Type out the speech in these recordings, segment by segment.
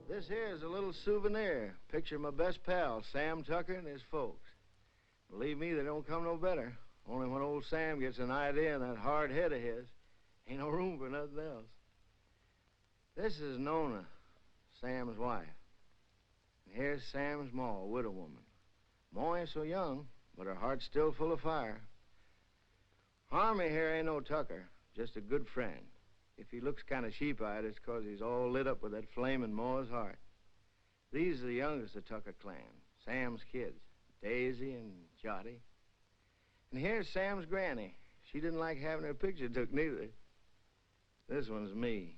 This here is a little souvenir. Picture of my best pal, Sam Tucker, and his folks. Believe me, they don't come no better. Only when old Sam gets an idea in that hard head of his, ain't no room for nothing else. This is Nona, Sam's wife. And here's Sam's ma, a widow woman. Ma ain't so young, but her heart's still full of fire. Harmy here ain't no Tucker, just a good friend. If he looks kind of sheep-eyed, it's 'cause he's all lit up with that flame in Ma's heart. These are the youngest of Tucker clan, Sam's kids, Daisy and Jotty. And here's Sam's granny. She didn't like having her picture took neither. This one's me.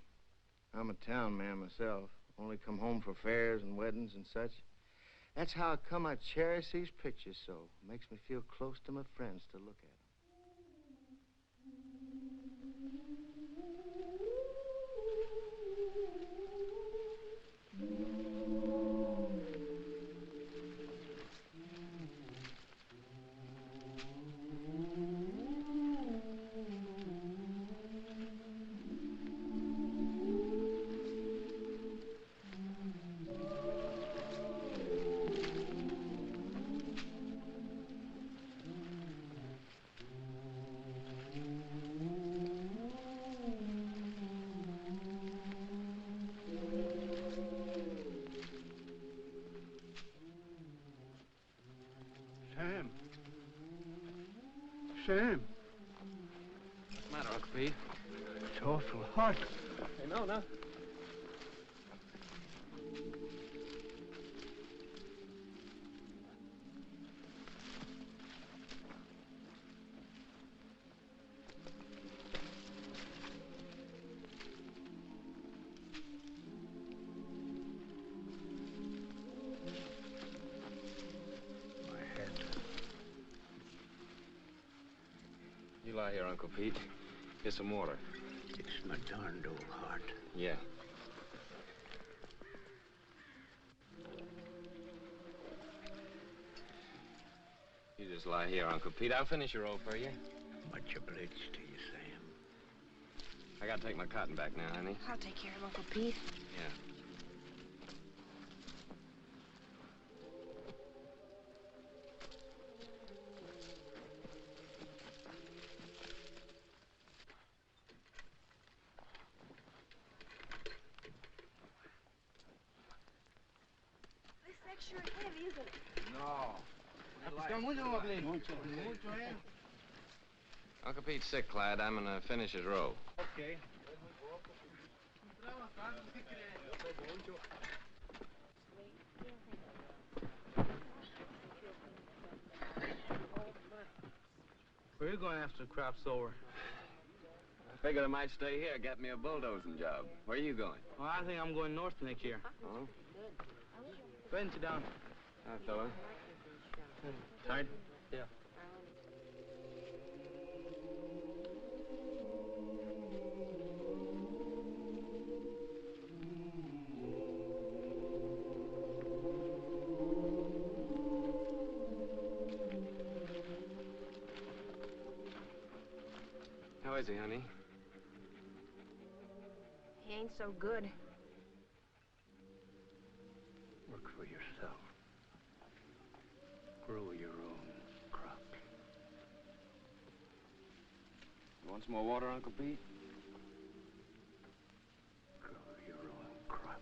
I'm a town man myself, only come home for fairs and weddings and such. That's how come I cherish these pictures so. Makes me feel close to my friends to look at them. Sam. What's the matter, Uncle Pete? It's awful hot. Hey, no. You lie here, Uncle Pete. Get some water. It's my darned old heart. Yeah. You just lie here, Uncle Pete. I'll finish your roll for you. Much obliged to you, Sam. I gotta take my cotton back now, honey. I'll take care of Uncle Pete. Yeah. Sure heavy, isn't it? No. Mucho, eh? Uncle Pete's sick, Clyde. I'm gonna finish his row. Okay. Where are you going after the crop's over? I figured I might stay here, get me a bulldozing job. Where are you going? Well, I think I'm going north next year. Oh? Go ahead and sit down. Hi, fella. Tired? Yeah. How is he, honey? He ain't so good. Work for yourself. Grow your own crops. You want some more water, Uncle Pete? Grow your own crop.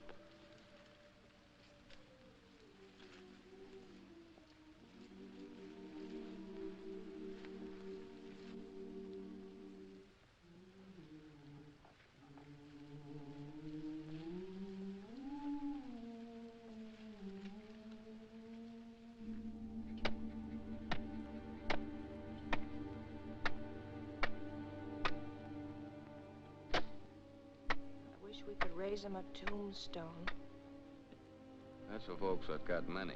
I wish we could raise him a tombstone. That's for folks that got money.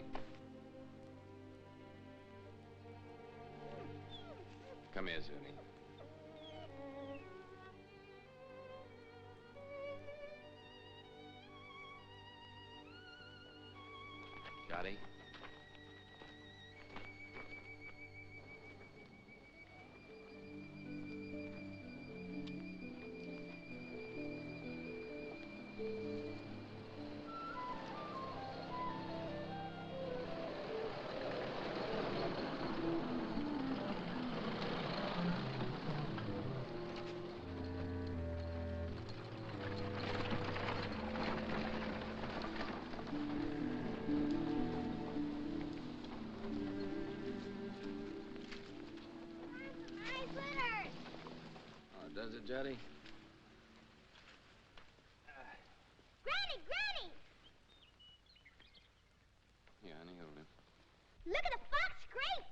Come here, Zuni. Johnny? Oh, does it, Juddy? Granny, Granny! Yeah, honey, hold him. Look at the fox scrapes!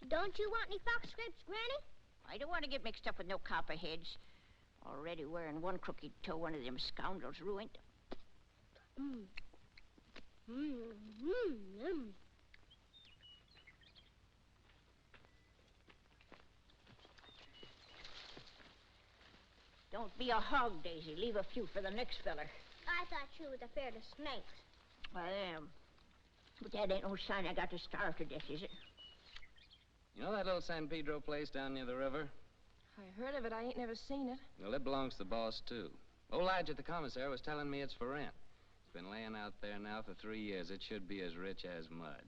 Don't you want any fox scrapes, Granny? I don't want to get mixed up with no copperheads. Already wearing one crooked toe, one of them scoundrels ruined. Mmm. Mmm. Mmm. Mmm. Don't be a hog, Daisy. Leave a few for the next feller. I thought you was afraid of snakes. I am. But that ain't no sign I got to starve to death, is it? You know that little San Pedro place down near the river? I heard of it. I ain't never seen it. Well, it belongs to the boss, too. Old Lige at the commissary was telling me it's for rent. It's been laying out there now for 3 years. It should be as rich as mud.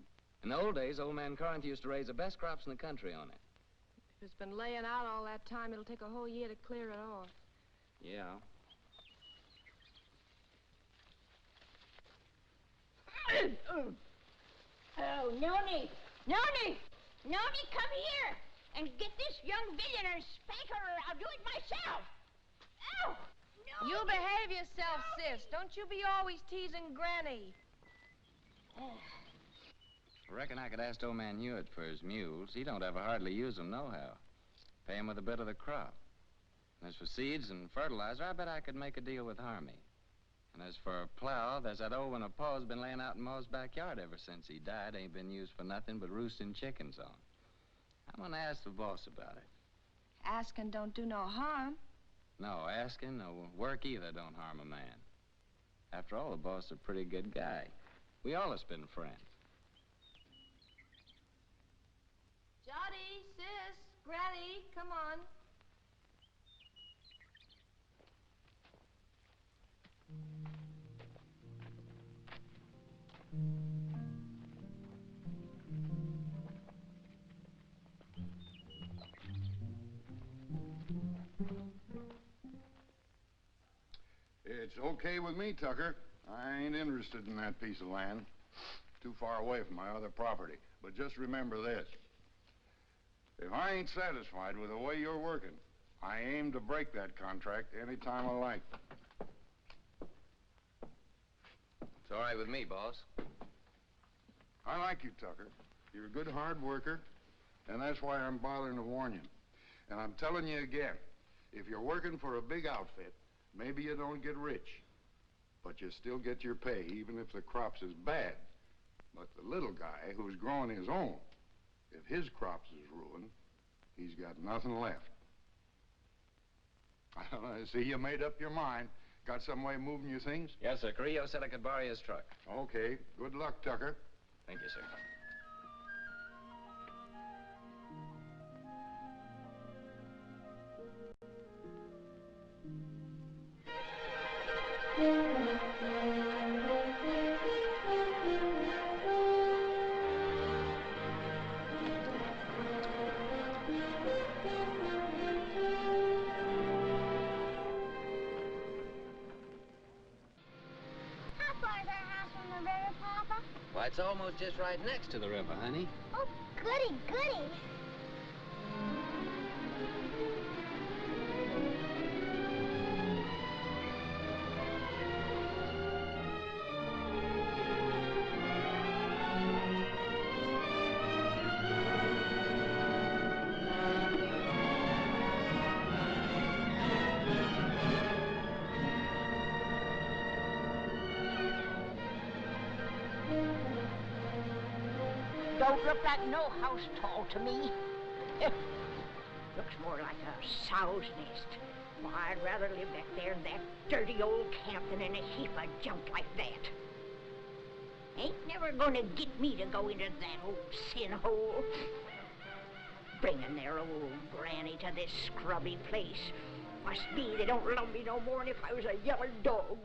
In the old days, old man Corinth used to raise the best crops in the country on it. If it's been laying out all that time, it'll take a whole year to clear it off. Yeah. Oh, Noni! Noni! Noni, come here and get this young villain and spank her, or I'll do it myself. Ow! Noni! You behave yourself, sis. Don't you be always teasing Granny. I reckon I could ask old man Hewitt for his mules. He don't ever hardly use them nohow. Pay him with a bit of the crop. And as for seeds and fertilizer, I bet I could make a deal with Harmy. And as for a plow, there's that old one of Pa's been laying out in Ma's backyard ever since he died. Ain't been used for nothing but roosting chickens on. I'm gonna ask the boss about it. Asking don't do no harm. No, asking, no work either don't harm a man. After all, the boss is a pretty good guy. We all have been friends. Johnny, sis, Granny, come on. It's okay with me, Tucker. I ain't interested in that piece of land. Too far away from my other property. But just remember this. If I ain't satisfied with the way you're working, I aim to break that contract any time I like. It's all right with me, boss. I like you, Tucker. You're a good hard worker, and that's why I'm bothering to warn you. And I'm telling you again, if you're working for a big outfit, maybe you don't get rich, but you still get your pay, even if the crops is bad. But the little guy who's growing his own, if his crops is ruined, he's got nothing left. I see you made up your mind. Got some way of moving your things? Yes, sir. Carrillo said I could borrow his truck. Okay. Good luck, Tucker. Thank you, sir. it's almost just right next to the river, honey. Oh, goody, goody. Don't look like no house tall to me. Looks more like a sow's nest. Why, I'd rather live back there in that dirty old camp than in a heap of junk like that. Ain't never gonna get me to go into that old sin hole. Bringing their old granny to this scrubby place. Must be they don't love me no more than if I was a yellow dog.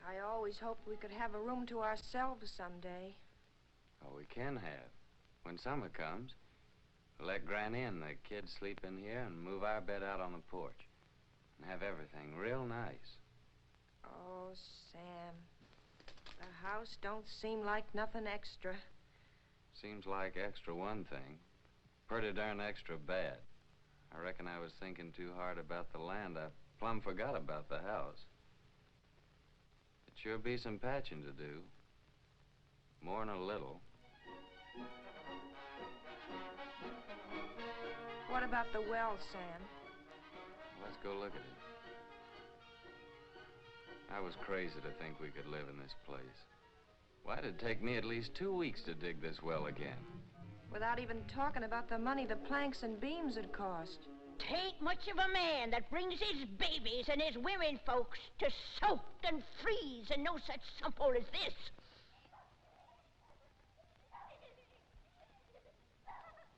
I always hoped we could have a room to ourselves someday. Oh, we can have. When summer comes, we'll let Granny and the kids sleep in here and move our bed out on the porch. And have everything real nice. Oh, Sam. The house don't seem like nothing extra. Seems like extra one thing. Pretty darn extra bad. I reckon I was thinking too hard about the land. I plumb forgot about the house. It sure be some patching to do. More'n a little. What about the well, Sam? Let's go look at it. I was crazy to think we could live in this place. Why'd it take me at least 2 weeks to dig this well again? Without even talking about the money the planks and beams would cost. Tain't much of a man that brings his babies and his women folks to soak and freeze and no such sump-hole as this.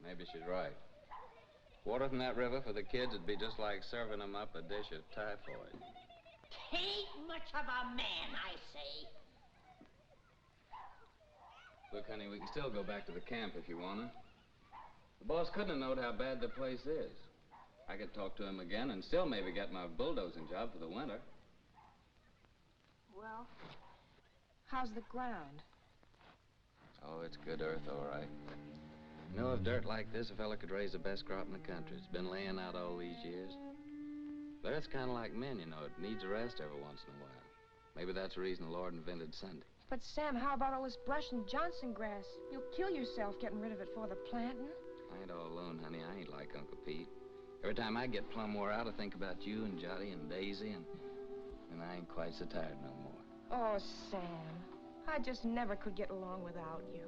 Maybe she's right. Water from that river for the kids would be just like serving them up a dish of typhoid. Tain't much of a man, I say. Look, honey, we can still go back to the camp if you want to. The boss couldn't have known how bad the place is. I could talk to him again and still maybe get my bulldozing job for the winter. Well, how's the ground? Oh, it's good earth, all right. You know, if dirt like this, a fella could raise the best crop in the country. It's been laying out all these years. But it's kind of like men, you know. It needs a rest every once in a while. Maybe that's the reason the Lord invented Sunday. But, Sam, how about all this brush and Johnson grass? You'll kill yourself getting rid of it for the planting. I ain't all alone, honey. I ain't like Uncle Pete. Every time I get plumb wore out, I think about you and Jotty and Daisy, and I ain't quite so tired no more. Oh, Sam, I just never could get along without you.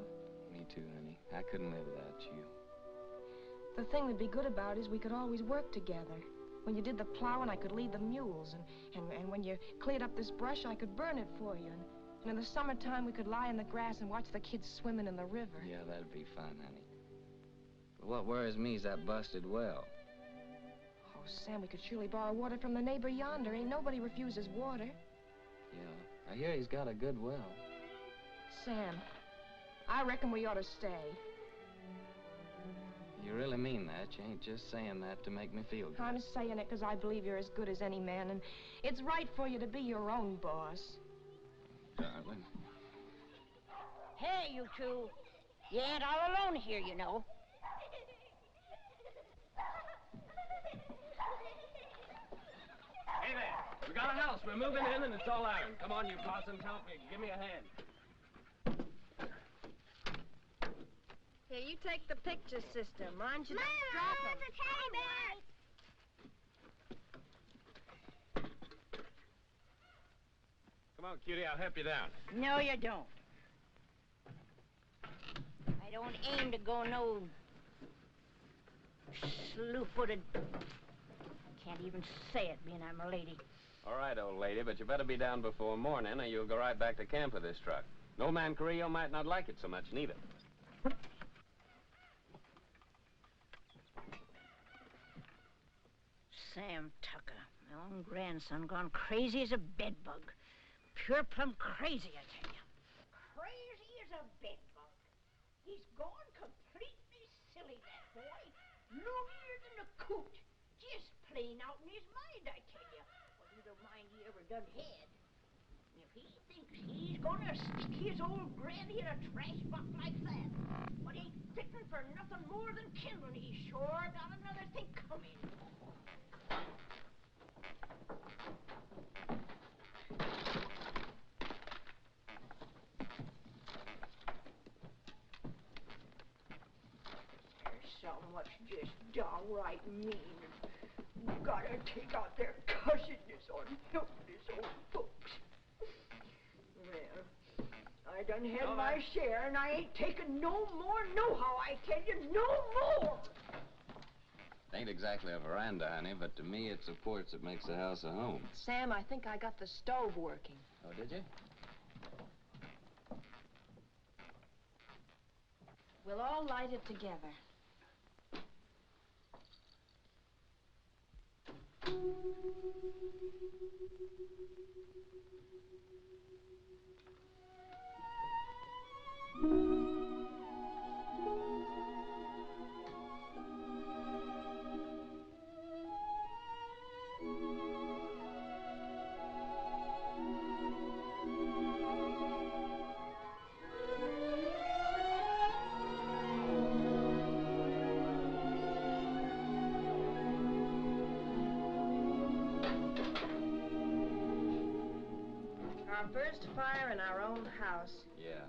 Me too, honey. I couldn't live without you. The thing that'd be good about it is we could always work together. When you did the plowing, I could lead the mules, and when you cleared up this brush, I could burn it for you. And in the summertime, we could lie in the grass and watch the kids swimming in the river. Yeah, that'd be fun, honey. But what worries me is that busted well. Oh, Sam, we could surely borrow water from the neighbor yonder. Ain't nobody refuses water. Yeah, I hear he's got a good well. Sam, I reckon we ought to stay. You really mean that? You ain't just saying that to make me feel good. I'm saying it because I believe you're as good as any man, and it's right for you to be your own boss. Darling. Hey, you two. You ain't all alone here, you know. Hey there. We got a house. We're moving in, and it's all iron. Come on, you possums. Help me. Give me a hand. Here, you take the picture system. Mind you, Mama, don't drop it. there's a teddy bear. Come on, cutie. I'll help you down. No, you don't. I don't aim to go no slew-footed. Can't even say it, being I'm a lady. All right, old lady, but you better be down before morning, or you'll go right back to camp with this truck. No man Carrillo might not like it so much, neither. Sam Tucker, my own grandson, gone crazy as a bedbug. Pure plumb crazy, I tell you. Crazy as a bedbug. He's gone completely silly, that boy. Loonier than a coot. Just plain out in his mind, I tell you. Well, neither mind he ever done had. If He thinks he's gonna stick his old granny in a trash box like that. But ain't fitting for nothing more than kindling. He's sure got another thing coming. There's something what's just downright mean. Gotta take out their cussedness on helpless old folks. Well, I done had my share, and I ain't taking no more nohow, I tell you, no more! It ain't exactly a veranda, honey, but to me it's a porch that makes the house a home. Sam, I think I got the stove working. Oh, did you? We'll all light it together. Our first fire in our own house. Yeah.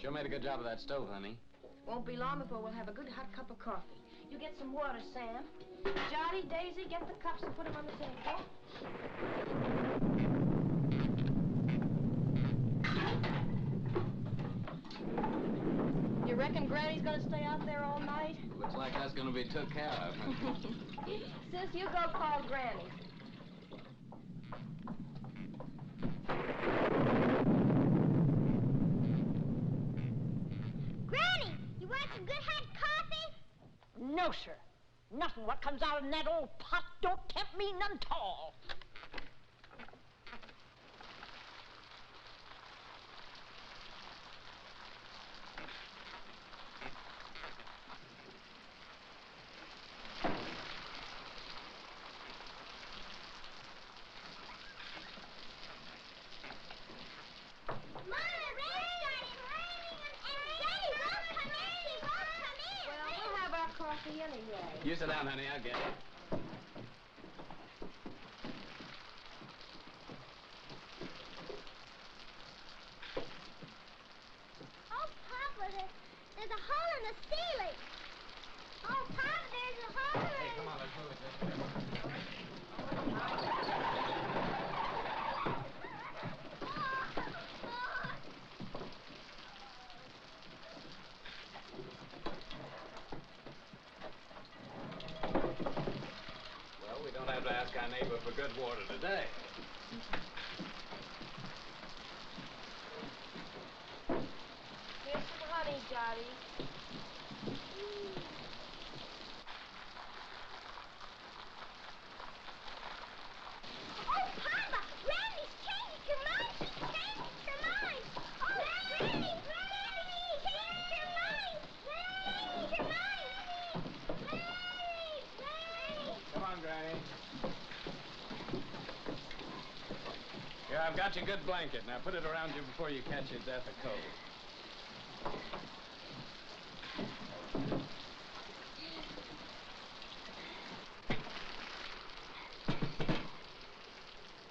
Sure made a good job of that stove, honey. Won't be long before we'll have a good hot cup of coffee. You get some water, Sam. Jotty, Daisy, get the cups and put them on the table. You reckon Granny's gonna stay out there all night? Looks like that's gonna be took care of. Sis, you go call Granny. Granny, you want some good hot coffee? No, sir. Nothing what comes out in that old pot don't tempt me none 'tall. Mama, Granny started raining and Granny won't come in. She won't come in. Well, we'll have our coffee anyway. You sit down, honey. I'll get it. Oh, Papa, there's a hole in the ceiling. Oh, Papa, there's a hole in Come on, let's move it this way. Well, we don't have to ask our neighbor for good water today. Here's some honey, Jotty. Oh, Papa, Granny's changed her mind. She's changed her mind. Oh, Granny, Granny, changed her mind. Changed her mind. Granny, Granny. Come on, Granny. Here, I've got your good blanket. Now put it around you before you catch your death of cold.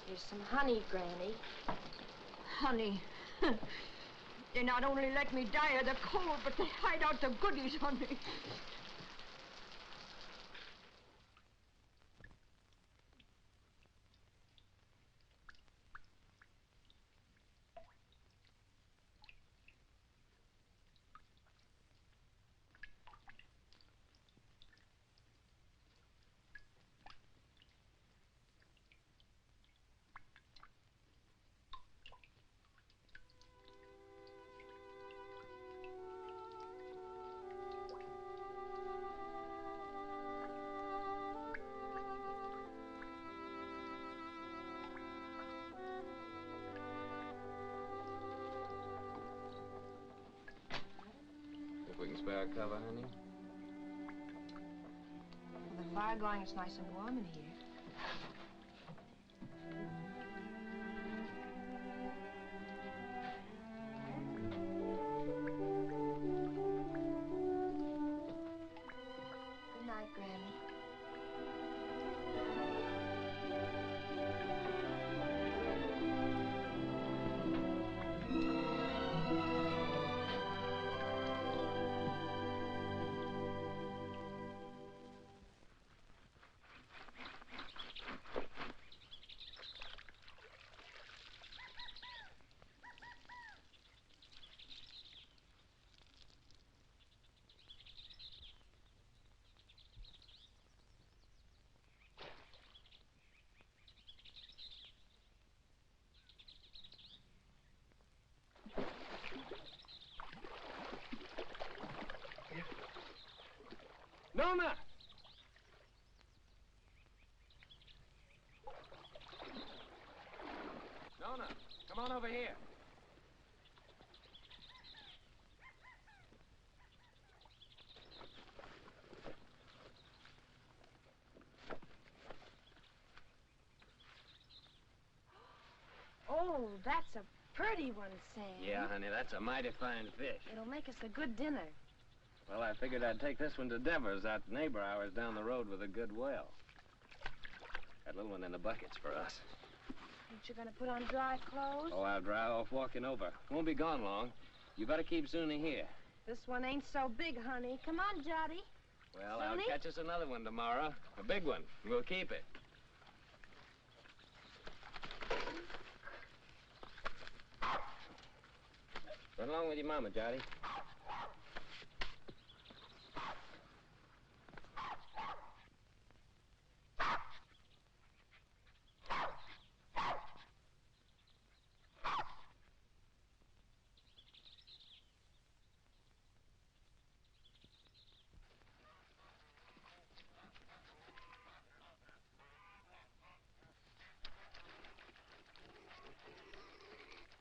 Here's some honey, Granny. Honey, they not only let me die of the cold, but they hide out the goodies on me. If we can spare a cover, honey. With the fire going, it's nice and warm in here. Nona! Nona, come on over here. Oh, that's a pretty one, Sam. Yeah, honey, that's a mighty fine fish. It'll make us a good dinner. Well, I figured I'd take this one to Devers, that neighbor of ours down the road with a good well. That little one in the bucket's for us. Aren't you gonna put on dry clothes? Oh, I'll dry off walking over. Won't be gone long. You better keep Zuni here. This one ain't so big, honey. Come on, Jotty. Well, Zuni? I'll catch us another one tomorrow. A big one. We'll keep it. Run along with your mama, Jotty.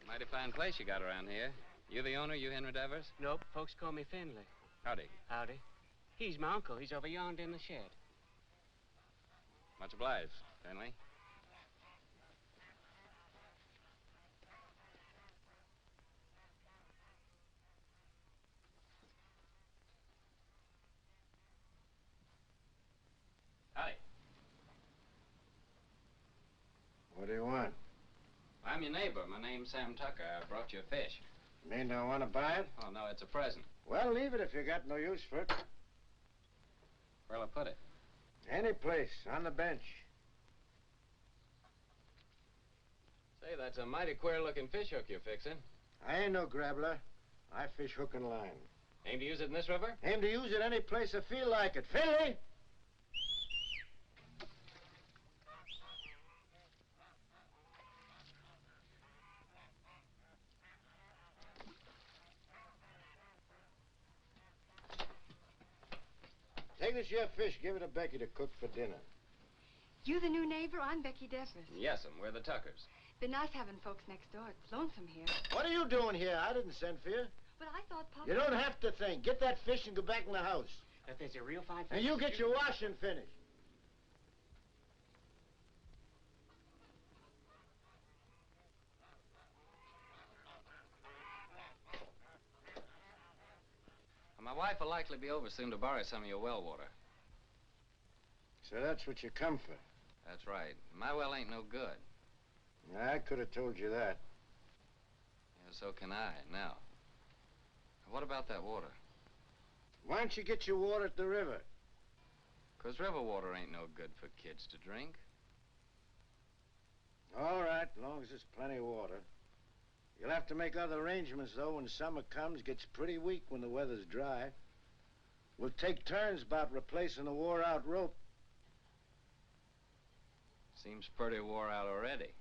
Mighty fine place you got around here. You the owner, you Henry Devers? Nope, folks call me Finley. Howdy. Howdy. He's my uncle. He's over yonder in the shed. Much obliged, Finley. Howdy. What do you want? I'm your neighbor. My name's Sam Tucker. I brought you a fish. Mean don't want to buy it? Oh, no, it's a present. Well, leave it if you got no use for it. Where'll I put it? Any place, on the bench. Say, that's a mighty queer-looking fish hook you're fixing. I ain't no grabbler. I fish hook and line. Aim to use it in this river? Aim to use it any place I feel like it. Finley! Take this here fish, give it to Becky to cook for dinner. You the new neighbor? I'm Becky Devers. Yes'm, we're the Tuckers. Been nice having folks next door. It's lonesome here. What are you doing here? I didn't send for you. But I thought Papa... You don't have to think. Get that fish and go back in the house. If there's a real fine fish... And you get your washing finished. My wife will likely be over soon to borrow some of your well water. So that's what you come for. That's right. My well ain't no good. I could have told you that. Yeah, so can I, now. What about that water? Why don't you get your water at the river? 'Cause river water ain't no good for kids to drink. All right, as long as there's plenty of water. You'll have to make other arrangements, though, when summer comes. Gets pretty weak when the weather's dry. We'll take turns about replacing the wore-out rope. Seems pretty wore out already.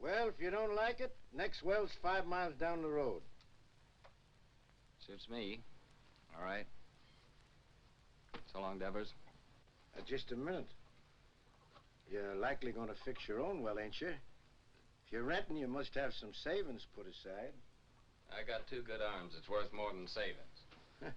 Well, if you don't like it, next well's 5 miles down the road. Suits me. All right. So long, Devers. Just a minute. You're likely going to fix your own well, ain't you? If you're renting, you must have some savings put aside. I got 2 good arms. It's worth more than savings.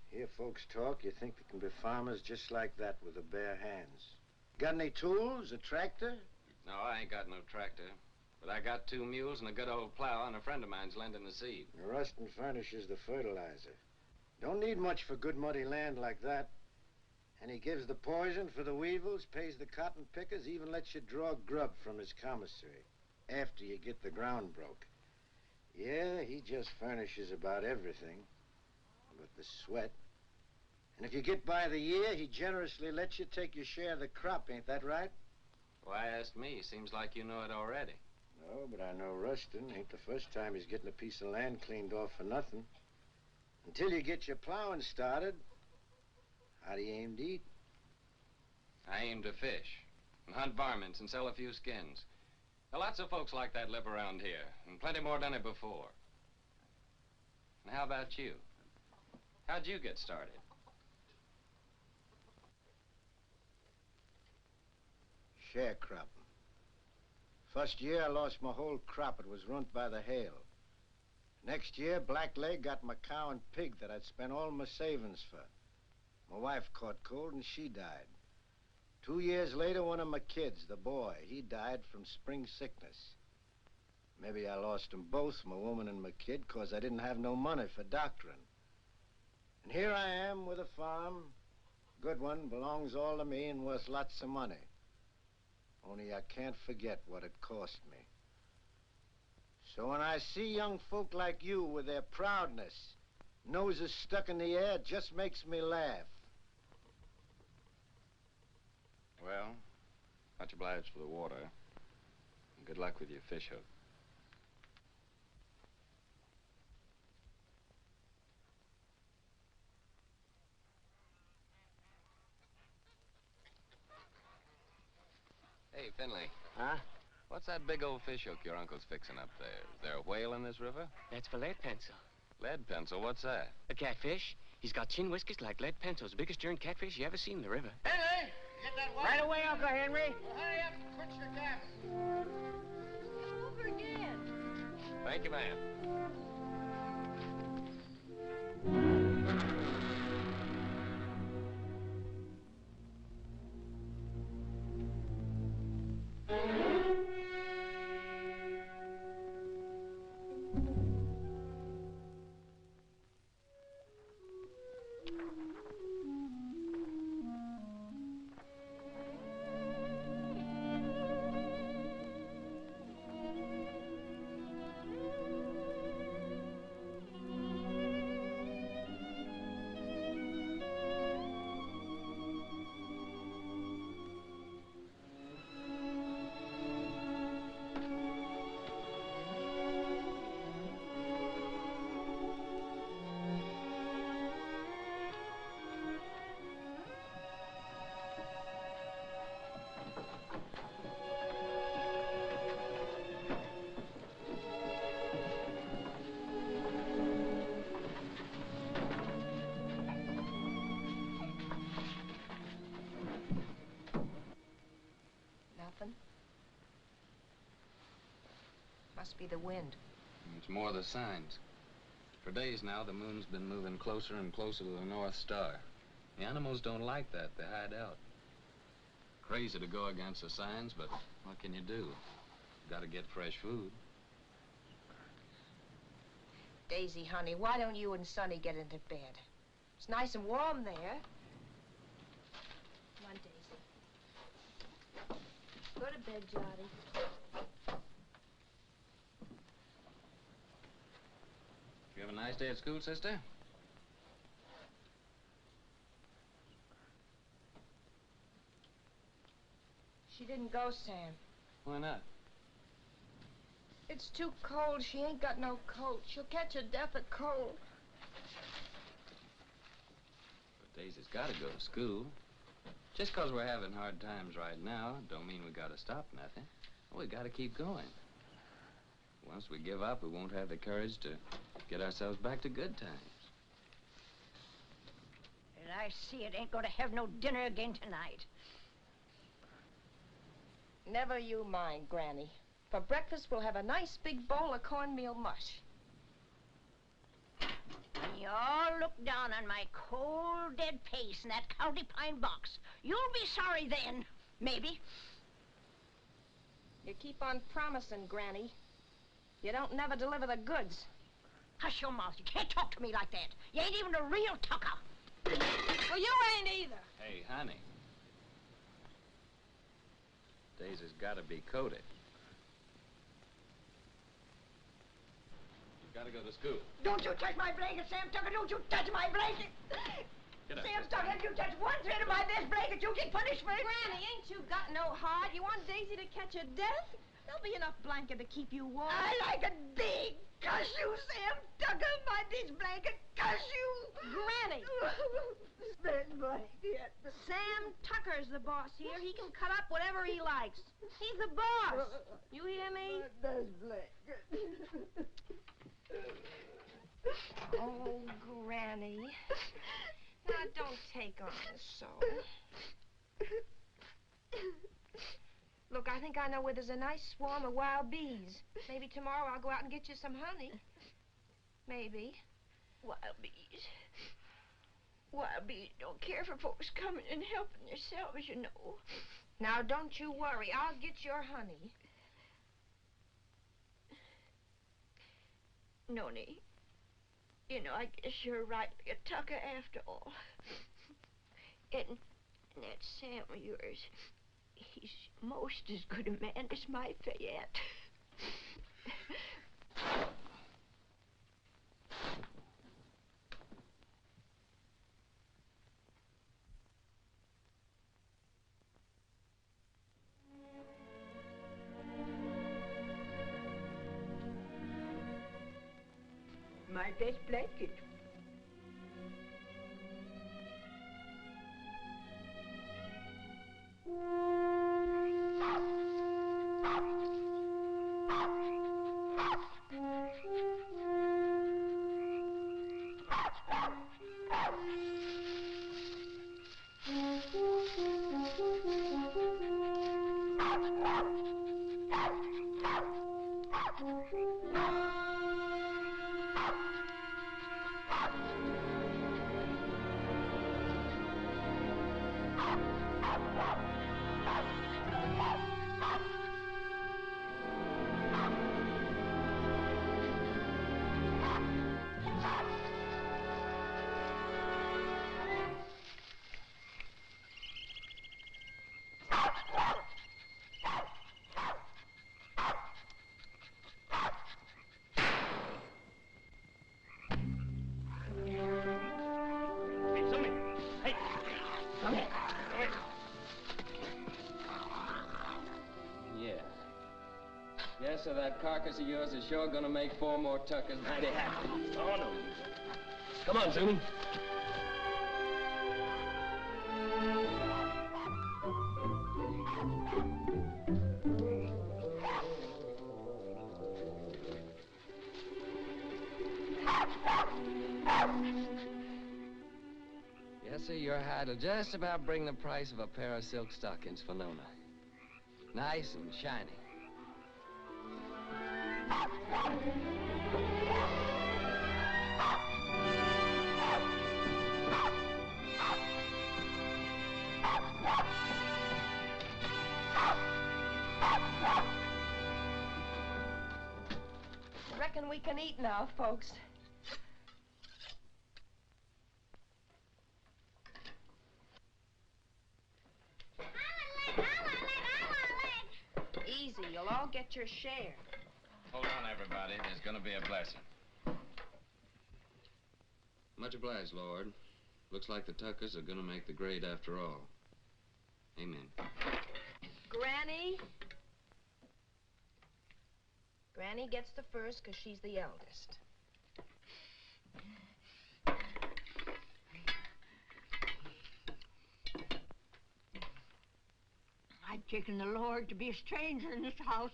Hear folks talk, you think they can be farmers just like that with the bare hands. Got any tools, a tractor? No, I ain't got no tractor. But I got 2 mules and a good old plow, and a friend of mine's lending the seed. Rustin furnishes the fertilizer. Don't need much for good muddy land like that. And he gives the poison for the weevils, pays the cotton pickers, even lets you draw grub from his commissary after you get the ground broke. Yeah, he just furnishes about everything but the sweat. And if you get by the year, he generously lets you take your share of the crop, ain't that right? Why ask me? Seems like you know it already. No, but I know Rustin. Ain't the first time he's getting a piece of land cleaned off for nothing. Until you get your plowing started, how do you aim to eat? I aim to fish and hunt varmints and sell a few skins. There are lots of folks like that live around here, and plenty more done it before. And how about you? How'd you get started? Sharecropping. First year, I lost my whole crop. It was ruined by the hail. Next year, Blackleg got my cow and pig that I'd spent all my savings for. My wife caught cold and she died. 2 years later, one of my kids, the boy, he died from spring sickness. Maybe I lost them both, my woman and my kid, 'cause I didn't have no money for doctoring. And here I am with a farm. Good one, belongs all to me and worth lots of money. Only I can't forget what it cost me. So when I see young folk like you with their proudness, noses stuck in the air, it just makes me laugh. Well, much obliged for the water. And good luck with your fish hook. Hey, Finley. Huh? What's that big old fish hook your uncle's fixing up there? Is there a whale in this river? That's for lead pencil. Lead pencil? What's that? A catfish. He's got chin whiskers like lead pencils. Biggest darn catfish you ever seen in the river. Henry, get that water. Right away, Uncle Henry. Well, hurry up and quit your gabbing. Over again. Thank you, ma'am. Nothing? Must be the wind. It's more the signs. For days now, the moon's been moving closer and closer to the North Star. The animals don't like that. They hide out. Crazy to go against the signs, but what can you do? Gotta get fresh food. Daisy, honey, why don't you and Sonny get into bed? It's nice and warm there. Come on, Daisy. Go to bed, Johnny. You have a nice day at school, sister? She didn't go, Sam. Why not? It's too cold. She ain't got no coat. She'll catch a death of cold. But Daisy's gotta go to school. Just 'cause we're having hard times right now, don't mean we gotta stop nothing. We gotta keep going. Once we give up, we won't have the courage to get ourselves back to good times. And I see it ain't gonna have no dinner again tonight. Never you mind, Granny. For breakfast, we'll have a nice big bowl of cornmeal mush. When you all look down on my cold, dead face in that county pine box, you'll be sorry then, maybe. You keep on promising, Granny. You don't never deliver the goods. Hush your mouth. You can't talk to me like that. You ain't even a real tucker. Well, you ain't either. Hey, honey. Daisy's gotta be coated. You've gotta go to school. Don't you touch my blanket, Sam Tucker. Don't you touch my blanket. Get up, Sam sister. Tucker, if you touch one thread of my best blanket, you get punishment. Granny, ain't you got no heart? You want Daisy to catch a death? There'll be enough blanket to keep you warm. I like it big. Cuss you, Sam Tucker. My this blanket. Cuss you. Granny! Spend blanket. Sam Tucker's the boss here. He can cut up whatever he likes. He's the boss. You hear me? This blanket. Oh, Granny. Now, don't take on so. think I know where there's a nice swarm of wild bees. Maybe tomorrow I'll go out and get you some honey. Maybe. Wild bees. Wild bees don't care for folks coming and helping themselves, you know. Now, don't you worry. I'll get your honey. Noni, you know, I guess you're rightly a tucker after all. And that Sam of yours, he's most as good a man as my Fayette. My best blanket. Yes, so that carcass of yours is sure gonna make 4 more tuckers mighty happy. Oh, no. Come on, Zuni. Yes, sir, your hide'll just about bring the price of a pair of silk stockings for Nona. Nice and shiny. Reckon we can eat now, folks. Easy, you'll all get your share. Hold on, everybody. There's gonna be a blessing. Much obliged, Lord. Looks like the Tuckers are gonna make the grade after all. Amen. Granny? Granny gets the first because she's the eldest. I've taken the Lord to be a stranger in this house.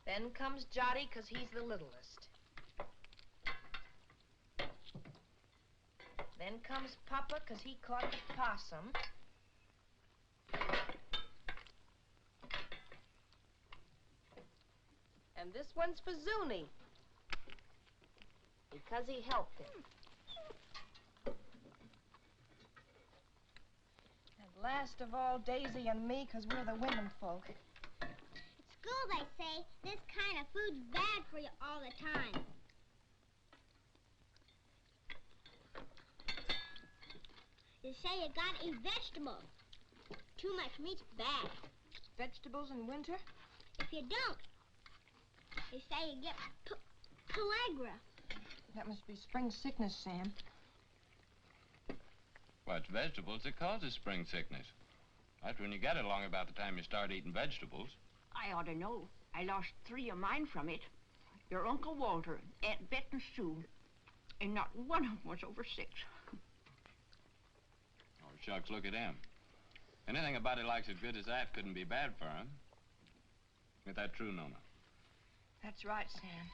Then comes Jotty because he's the littlest. Then comes Papa because he caught the possum. And this one's for Zuni because he helped him. And last of all, Daisy and me because we're the women folk. At school, they say this kind of food's bad for you all the time. They say you gotta eat vegetables. Too much meat's bad. Vegetables in winter? If you don't, they say you get pellagra. That must be spring sickness, Sam. Well, it's vegetables that causes spring sickness. That's when you get it along about the time you start eating vegetables. I ought to know. I lost 3 of mine from it. Your Uncle Walter, Aunt Bet and Sue. And not one of them was over 6. Oh, shucks, look at him. Anything a body likes as good as that couldn't be bad for him. Ain't that true, Nona? That's right, Sam.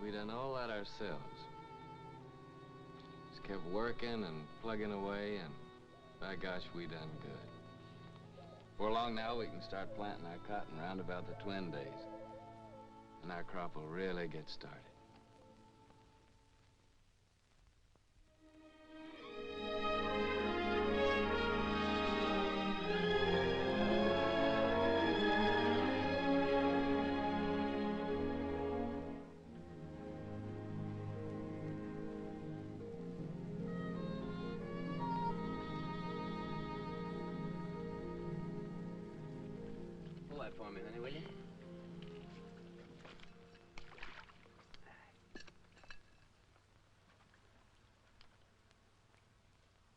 we done all that ourselves. Just kept working and plugging away, and by gosh, we done good. Before long now, we can start planting our cotton round about the Twin Days. And our crop will really get started. Pull that for me, honey, will you?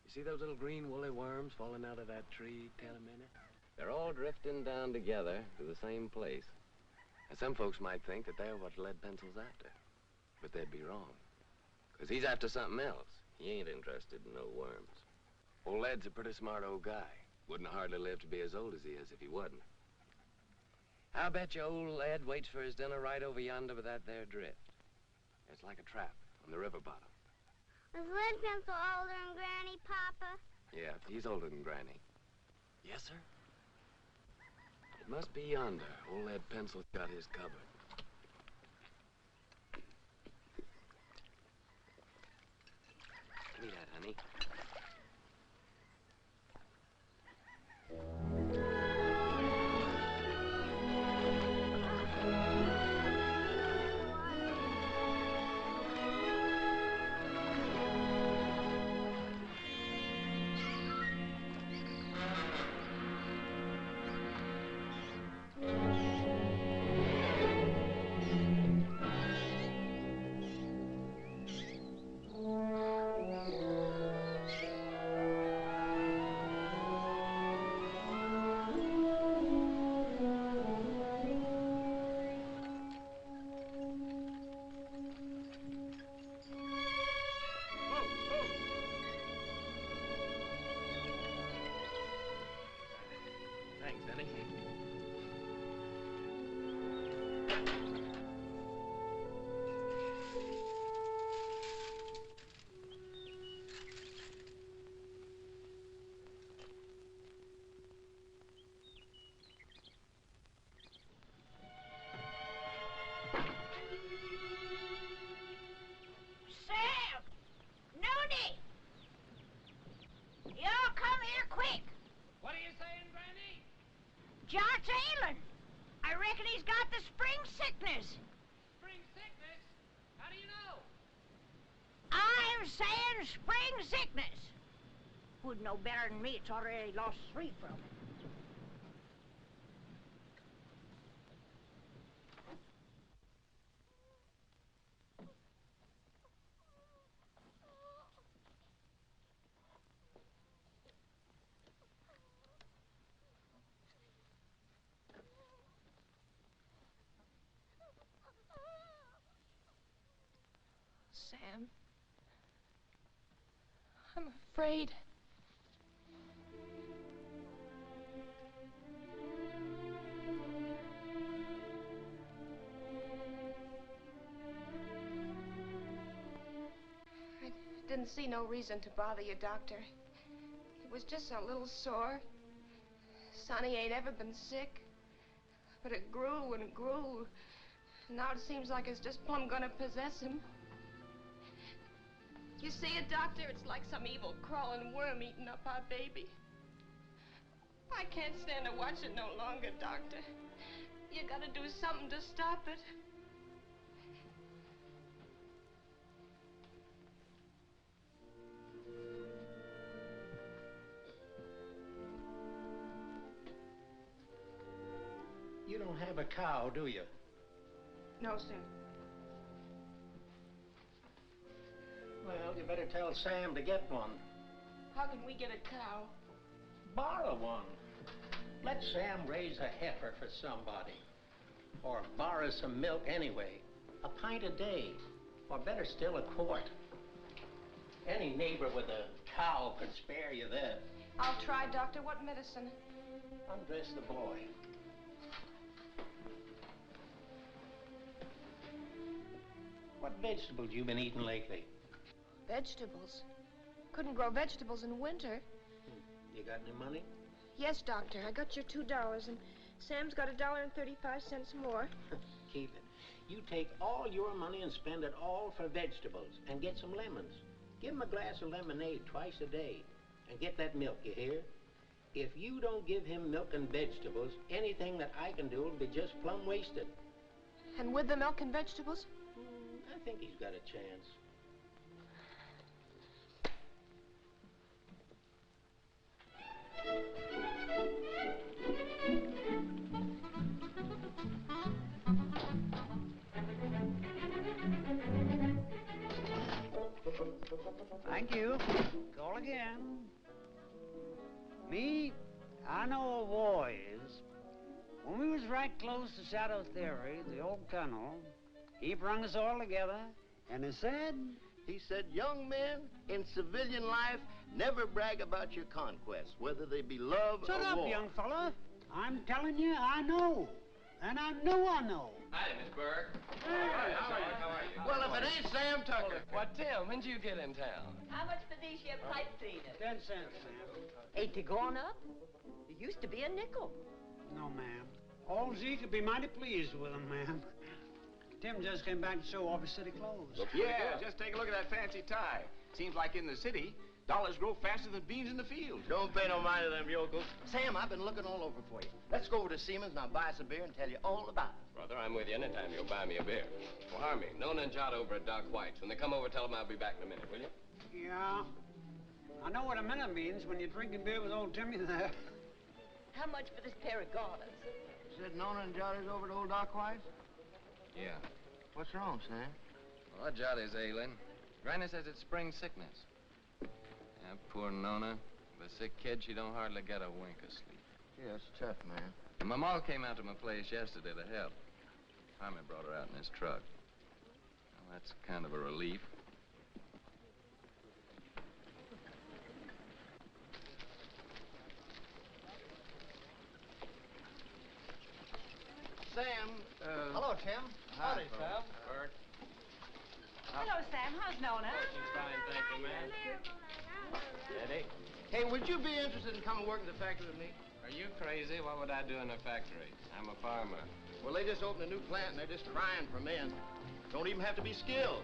You see those little green woolly worms falling out of that tree, Minnie? They're all drifting down together to the same place. And some folks might think that they're what Lead Pencil's after. But they'd be wrong. Because he's after something else. He ain't interested in no worms. Old Lead's a pretty smart old guy. Wouldn't hardly live to be as old as he is if he wasn't. I'll bet you old Ed waits for his dinner right over yonder with that there drift. It's like a trap on the river bottom. Is Lead Pencil older than Granny, Papa? Yeah, he's older than Granny. Yes, sir? It must be yonder. Old Lead Pencil's got his covered. Give me that, honey. Thanks, honey. Sam! Nooney! Y'all come here quick. What are you saying, Granny? John's ailing. I reckon he's got the spring sickness. Spring sickness? How do you know? I'm saying spring sickness. Would know better than me. It's already lost 3 from it. Sam. I'm afraid. I didn't see no reason to bother you, Doctor. It was just a little sore. Sonny ain't ever been sick. But it grew and grew. Now it seems like it's just plumb gonna possess him. You see it, Doctor? It's like some evil crawling worm eating up our baby. I can't stand to watch it no longer, Doctor. You gotta do something to stop it. You don't have a cow, do you? No, sir. Well, you better tell Sam to get one. How can we get a cow? Borrow one. Let Sam raise a heifer for somebody. Or borrow some milk anyway. A pint a day. Or better still, a quart. Any neighbor with a cow could spare you that. I'll try, Doctor. What medicine? Undress the boy. What vegetables you been eating lately? Vegetables. Couldn't grow vegetables in winter. You got any money? Yes, Doctor. I got your $2, and Sam's got $1.35 more. Keep it. You take all your money and spend it all for vegetables and get some lemons. Give him a glass of lemonade twice a day. And get that milk, you hear? If you don't give him milk and vegetables, anything that I can do will be just plumb wasted. And with the milk and vegetables? I think he's got a chance. Thank you. Call again. Me, I know a war is. When we was right close to Shadow Theory, the old colonel, he brung us all together, and he said... He said, young men in civilian life never brag about your conquests, whether they be love Shut or up, war. young fella. I'm telling you, I know. And I know I know. Hi, Miss Burke. How are you? Well, if it ain't Sam Tucker. What, Tim? When'd you get in town? How much for these here pipe cleaners? 10 cents, Sam. Ain't they gone up? It used to be a nickel. No, ma'am. All Zeke could be mighty pleased with them, ma'am. Tim just came back to show off his city clothes. Yeah, just take a look at that fancy tie. Seems like in the city, dollars grow faster than beans in the field. Don't pay no mind to them yokels. Sam, I've been looking all over for you. Let's go over to Siemens and I'll buy us a beer and tell you all about it. Brother, I'm with you anytime you'll buy me a beer. Well, Harmy, Nona and Jot over at Doc White's. When they come over, tell them I'll be back in a minute, will you? Yeah. I know what a minute means when you're drinking beer with old Timmy there. How much for this pair of garters? Said Nona and Johnny's over to old Doc White's? Yeah. What's wrong, Sam? Well, Jolly's ailing. Granny says it's spring sickness. Yeah, poor Nona. The sick kid, she don't hardly get a wink of sleep. Yeah, it's tough, man. And my ma came out to my place yesterday to help. Harmy brought her out in his truck. Well, that's kind of a relief. Sam, Hello, Tim. Howdy, Sam. Bert. Hello, Sam. How's Nona? She's fine, thank you, ma'am. Eddie? Hey, would you be interested in coming work in the factory with me? Are you crazy? What would I do in a factory? I'm a farmer. Well, they just opened a new plant and they're just crying for men. Don't even have to be skilled.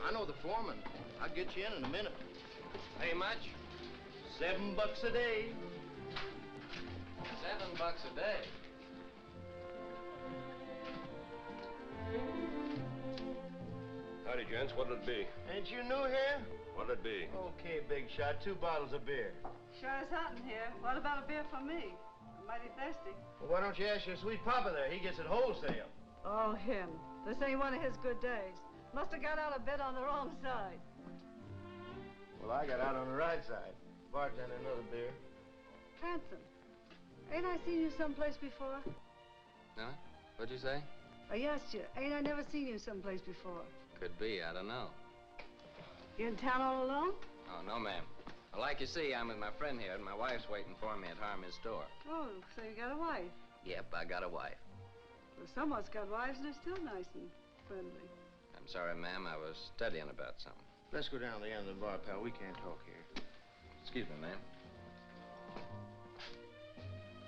I know the foreman. I'll get you in a minute. Pay much? $7 a day. $7 a day. Howdy, gents. What'll it be? Ain't you new here? What'll it be? Okay, big shot. 2 bottles of beer. Sure is hot in here. What about a beer for me? I'm mighty thirsty. Well, why don't you ask your sweet papa there? He gets it wholesale. Oh, him. This ain't one of his good days. Must have got out a bit on the wrong side. Well, I got out on the right side. Bartender, another beer. Handsome. Ain't I seen you someplace before? Huh? What'd you say? I asked you, ain't I never seen you someplace before? Could be, I don't know. You in town all alone? Oh, no, ma'am. Well, like you see, I'm with my friend here, and my wife's waiting for me at Harmy's store. Oh, so you got a wife. Yep, I got a wife. Well, someone's got wives and they're still nice and friendly. I'm sorry, ma'am, I was studying about something. Let's go down to the end of the bar, pal. We can't talk here. Excuse me, ma'am.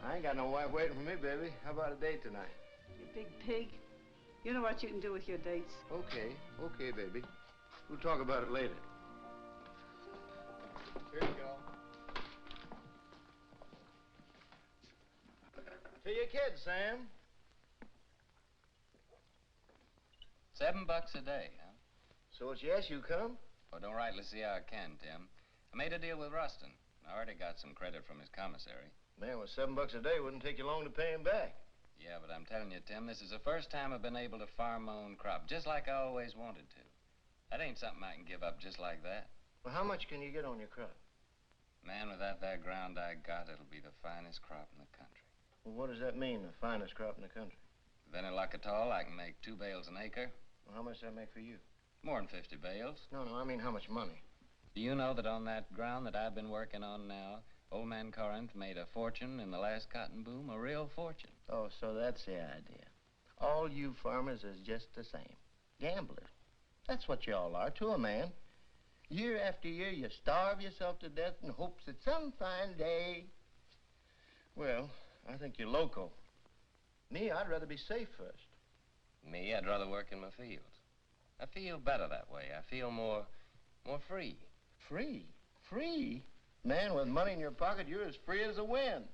I ain't got no wife waiting for me, baby. How about a date tonight? You big pig. You know what you can do with your dates. Okay, baby. We'll talk about it later. Here you go. To your kids, Sam. $7 a day, huh? So it's yes, you come? Well, don't rightly see how I can, Tim. I made a deal with Rustin. I already got some credit from his commissary. Man, with $7 a day, wouldn't take you long to pay him back. Yeah, but I'm telling you, Tim, this is the first time I've been able to farm my own crop, just like I always wanted to. That ain't something I can give up just like that. Well, how much can you get on your crop? Man, with that there ground I got, it'll be the finest crop in the country. Well, what does that mean, the finest crop in the country? With any luck at all, I can make 2 bales an acre. Well, how much does that make for you? More than 50 bales. No, I mean how much money? Do you know that on that ground that I've been working on now, old man Corinth made a fortune in the last cotton boom, a real fortune. Oh, so that's the idea. All you farmers is just the same. Gamblers. That's what you all are to a man. Year after year, you starve yourself to death in hopes that some fine day... Well, I think you're loco. Me, I'd rather be safe first. Me, I'd rather work in my fields. I feel better that way. I feel more free. Free? Free? Man, with money in your pocket, you're as free as the wind.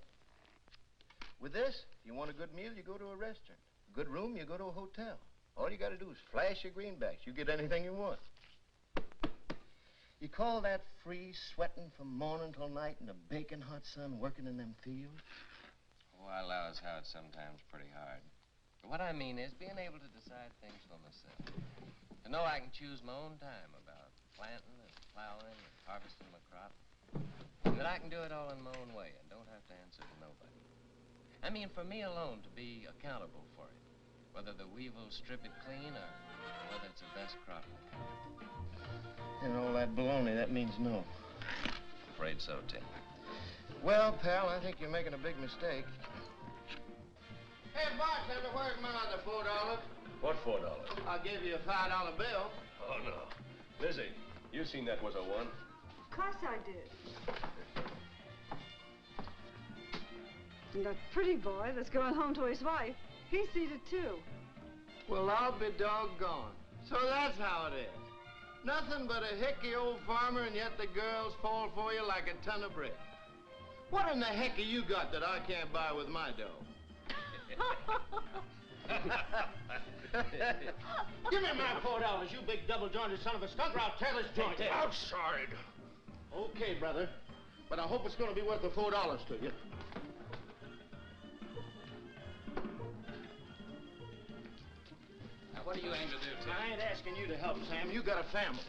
With this, if you want a good meal, you go to a restaurant. A good room, you go to a hotel. All you gotta do is flash your greenbacks. You get anything you want. You call that free, sweating from morning till night in the baking hot sun, working in them fields? Oh, I allow as how it's sometimes pretty hard. But what I mean is being able to decide things for myself. To know I can choose my own time about planting and plowing and harvesting my crop. And that I can do it all in my own way and don't have to answer to nobody. I mean, for me alone to be accountable for it. Whether the weevils strip it clean or whether it's the best crop in the country. And all that baloney, that means no. Afraid so, Tim. Well, pal, I think you're making a big mistake. Hey, bartender, where's my other $4? What $4? I'll give you a $5 bill. Oh, no. Lizzie, you seen that was a one? Of course I did. And that pretty boy that's going home to his wife, he's seated too. Well, I'll be doggone. So that's how it is. Nothing but a hicky old farmer, and yet the girls fall for you like a ton of brick. What in the heck have you got that I can't buy with my dough? Give me my $4, you big double-jointed son of a skunk, or I'll tear this joint. Outside. Okay, brother. But I hope it's going to be worth the $4 to you. Now, what do you aim to do, Tim? I ain't asking you to help, Sam. You got a family.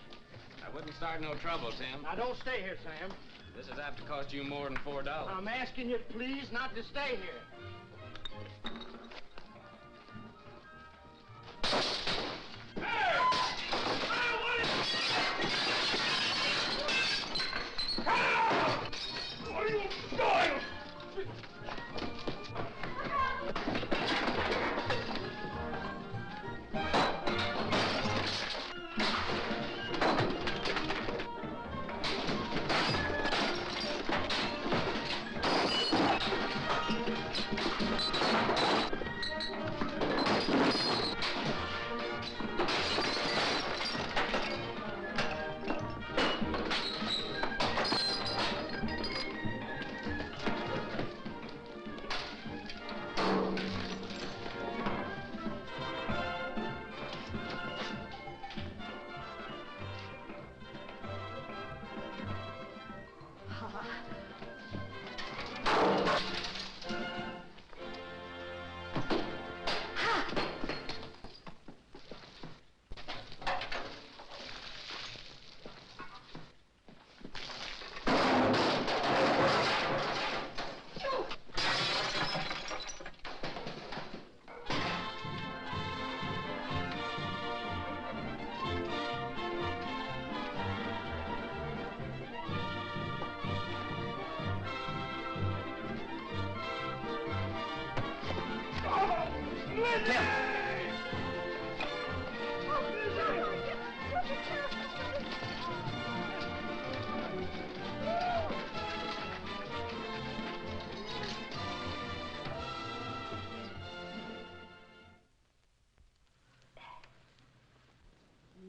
I wouldn't start no trouble, Tim. Now, don't stay here, Sam. This is apt to cost you more than $4. I'm asking you, please, not to stay here. What are you doing?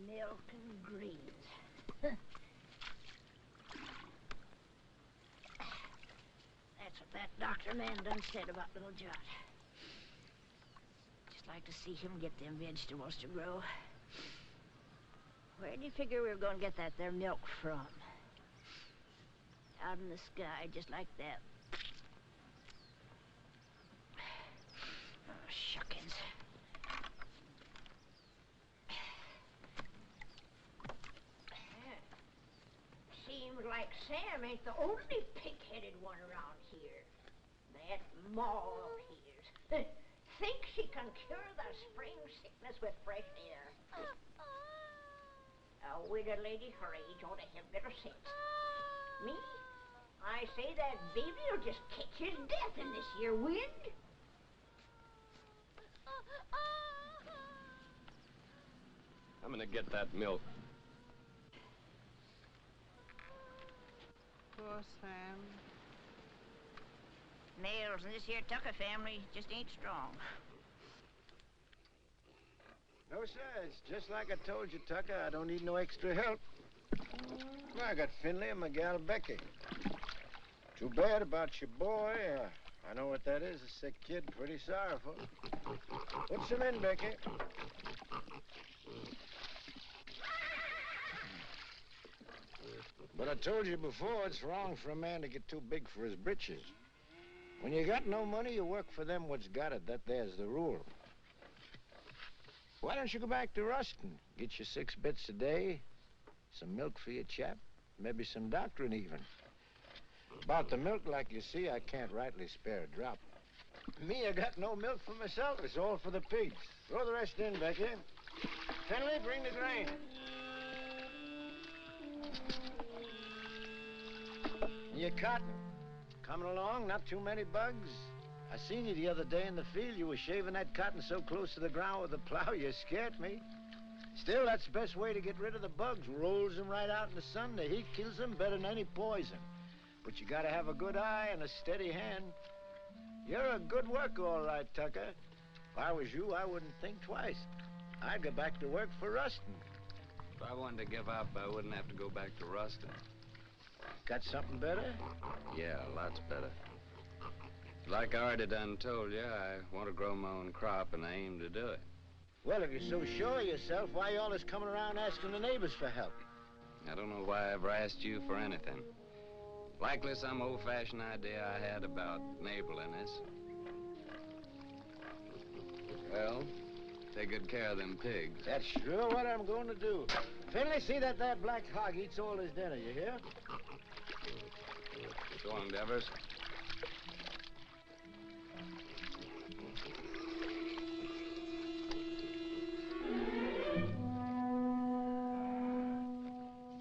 Milk and greens. That's what that doctor man done said about little Jot. Just like to see him get them vegetables to grow. Where do you figure we were going to get that there milk from? Out in the sky, just like that. Oh, shuckins. Seems like Sam ain't the only pig-headed one around here. That Ma of his thinks she can cure the spring sickness with fresh air. A widow lady her age ought to have better sense. Me? I say that baby'll just catch his death in this here wind. I'm gonna get that milk. Poor Sam. Nails in this here Tucker family just ain't strong. No, sir. It's just like I told you, Tucker. I don't need no extra help. I got Finley and my gal Becky. Too bad about your boy. I know what that is, a sick kid. Pretty sorrowful. Put some in, Becky. But I told you before, it's wrong for a man to get too big for his britches. When you got no money, you work for them what's got it. There's the rule. Why don't you go back to Ruston? Get you 6 bits a day, some milk for your chap, maybe some doctrine even. About the milk, like you see, I can't rightly spare a drop. Me, I got no milk for myself. It's all for the pigs. Throw the rest in, Becky. Finley, bring the grain. Your cotton, coming along, not too many bugs? I seen you the other day in the field. You were shaving that cotton so close to the ground with the plow, you scared me. Still, that's the best way to get rid of the bugs. Rolls them right out in the sun. The heat kills them better than any poison. But you gotta have a good eye and a steady hand. You're a good worker, all right, Tucker. If I was you, I wouldn't think twice. I'd go back to work for Ruston. If I wanted to give up, I wouldn't have to go back to Ruston. Got something better? Yeah, lots better. Like I already done told you, I want to grow my own crop, and I aim to do it. Well, if you're so sure of yourself, why you always coming around asking the neighbors for help? I don't know why I ever asked you for anything. Likely some old-fashioned idea I had about neighborliness. Well, take good care of them pigs. That's sure what I'm going to do. Finley, see that black hog eats all his dinner, you hear? So long, Devers.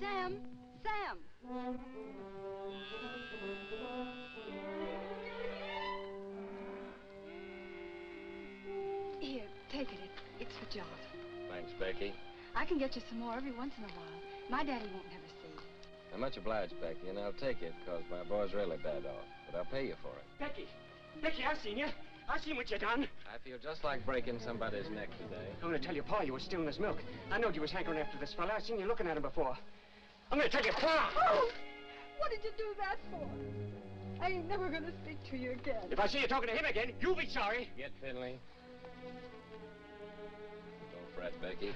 Sam! Sam! Here, take it. It's for John. Thanks, Becky. I can get you some more every once in a while. My daddy won't have a seed. I'm much obliged, Becky, and I'll take it, because my boy's really bad off. But I'll pay you for it. Becky! Becky, I've seen you. I've seen what you done. I feel just like breaking somebody's neck today. I'm gonna tell your pa you was stealing his milk. I knowed you was hankering after this fella. I've seen you looking at him before. I'm gonna tell your pa! Oh! What did you do that for? I ain't never gonna speak to you again. If I see you talking to him again, you'll be sorry. Get Finley. Don't fret, Becky.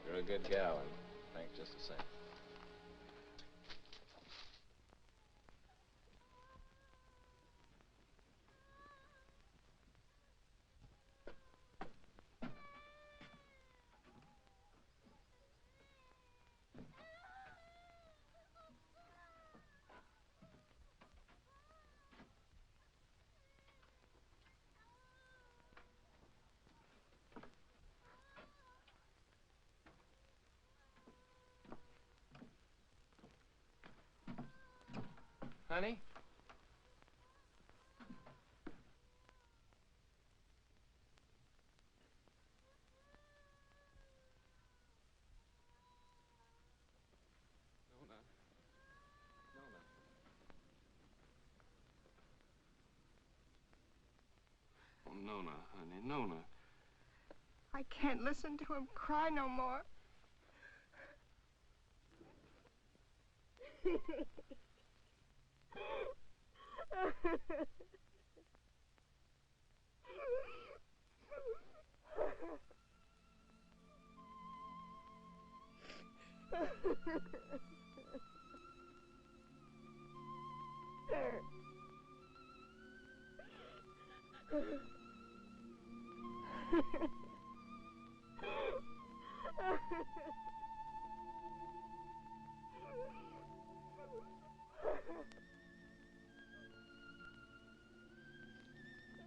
You're a good gal, and thanks just the same. Honey? Nona. Nona. Oh, Nona, honey, Nona. I can't listen to him cry no more.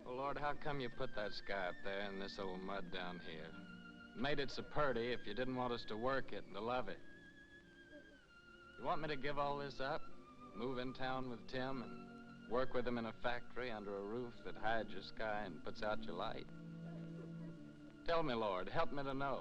Oh, Lord, how come you put that sky up there and this old mud down here? Made it so purty if you didn't want us to work it and to love it. You want me to give all this up? Move in town with Tim and work with him in a factory under a roof that hides your sky and puts out your light? Tell me, Lord, help me to know.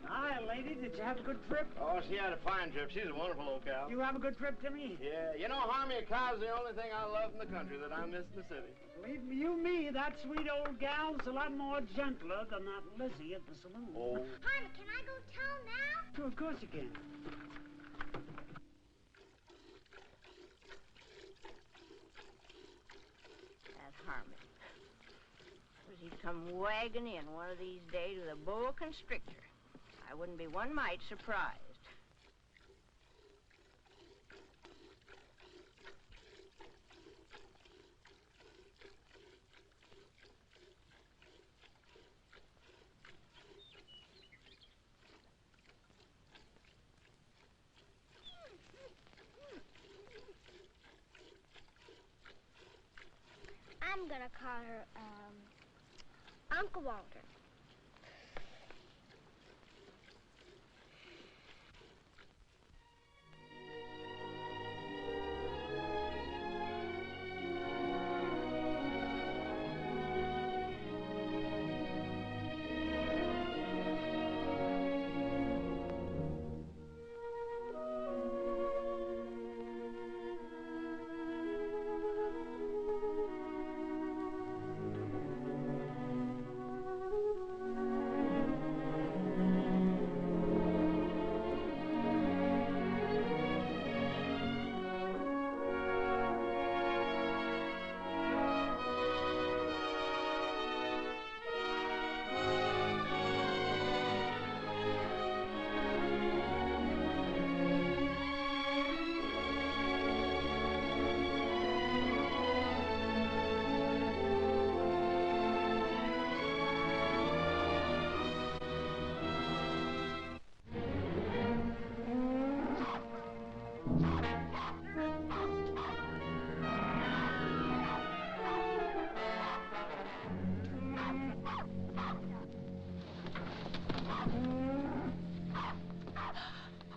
Hi, lady. Did you have a good trip? Oh, she had a fine trip. She's a wonderful old cow. You have a good trip, Timmy? Yeah, you know, Harmy, a cow's the only thing I love in the country that I miss in the city. Believe me, that sweet old gal's a lot more gentler than that Lizzie at the saloon. Oh. Harmy, can I go tell now? Sure, of course you can. That Harmon. Suppose he'd come wagging in one of these days with a boa constrictor. I wouldn't be one mite surprised. I'm gonna call her, Uncle Walter.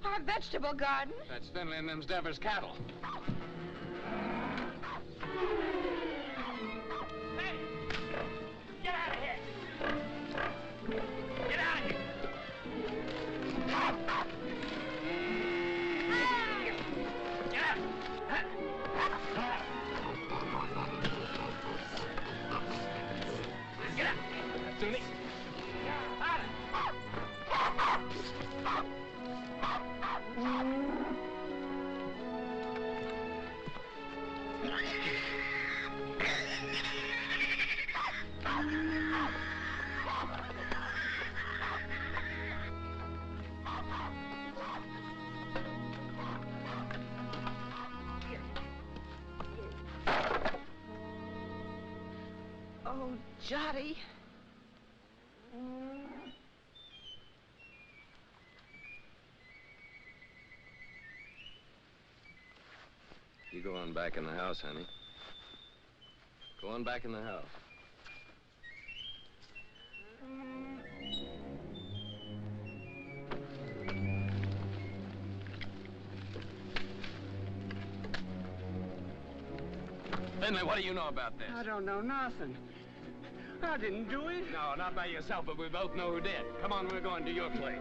Our vegetable garden? That's Finley and them's Devers cattle. Get out of here! Get out of here! Get out! Get out! Sunni! Oh, Jotty. You go on back in the house, honey. Go on back in the house. Finley, what do you know about this? I don't know nothing. I didn't do it. No, not by yourself, but we both know who did. Come on, we're going to your place.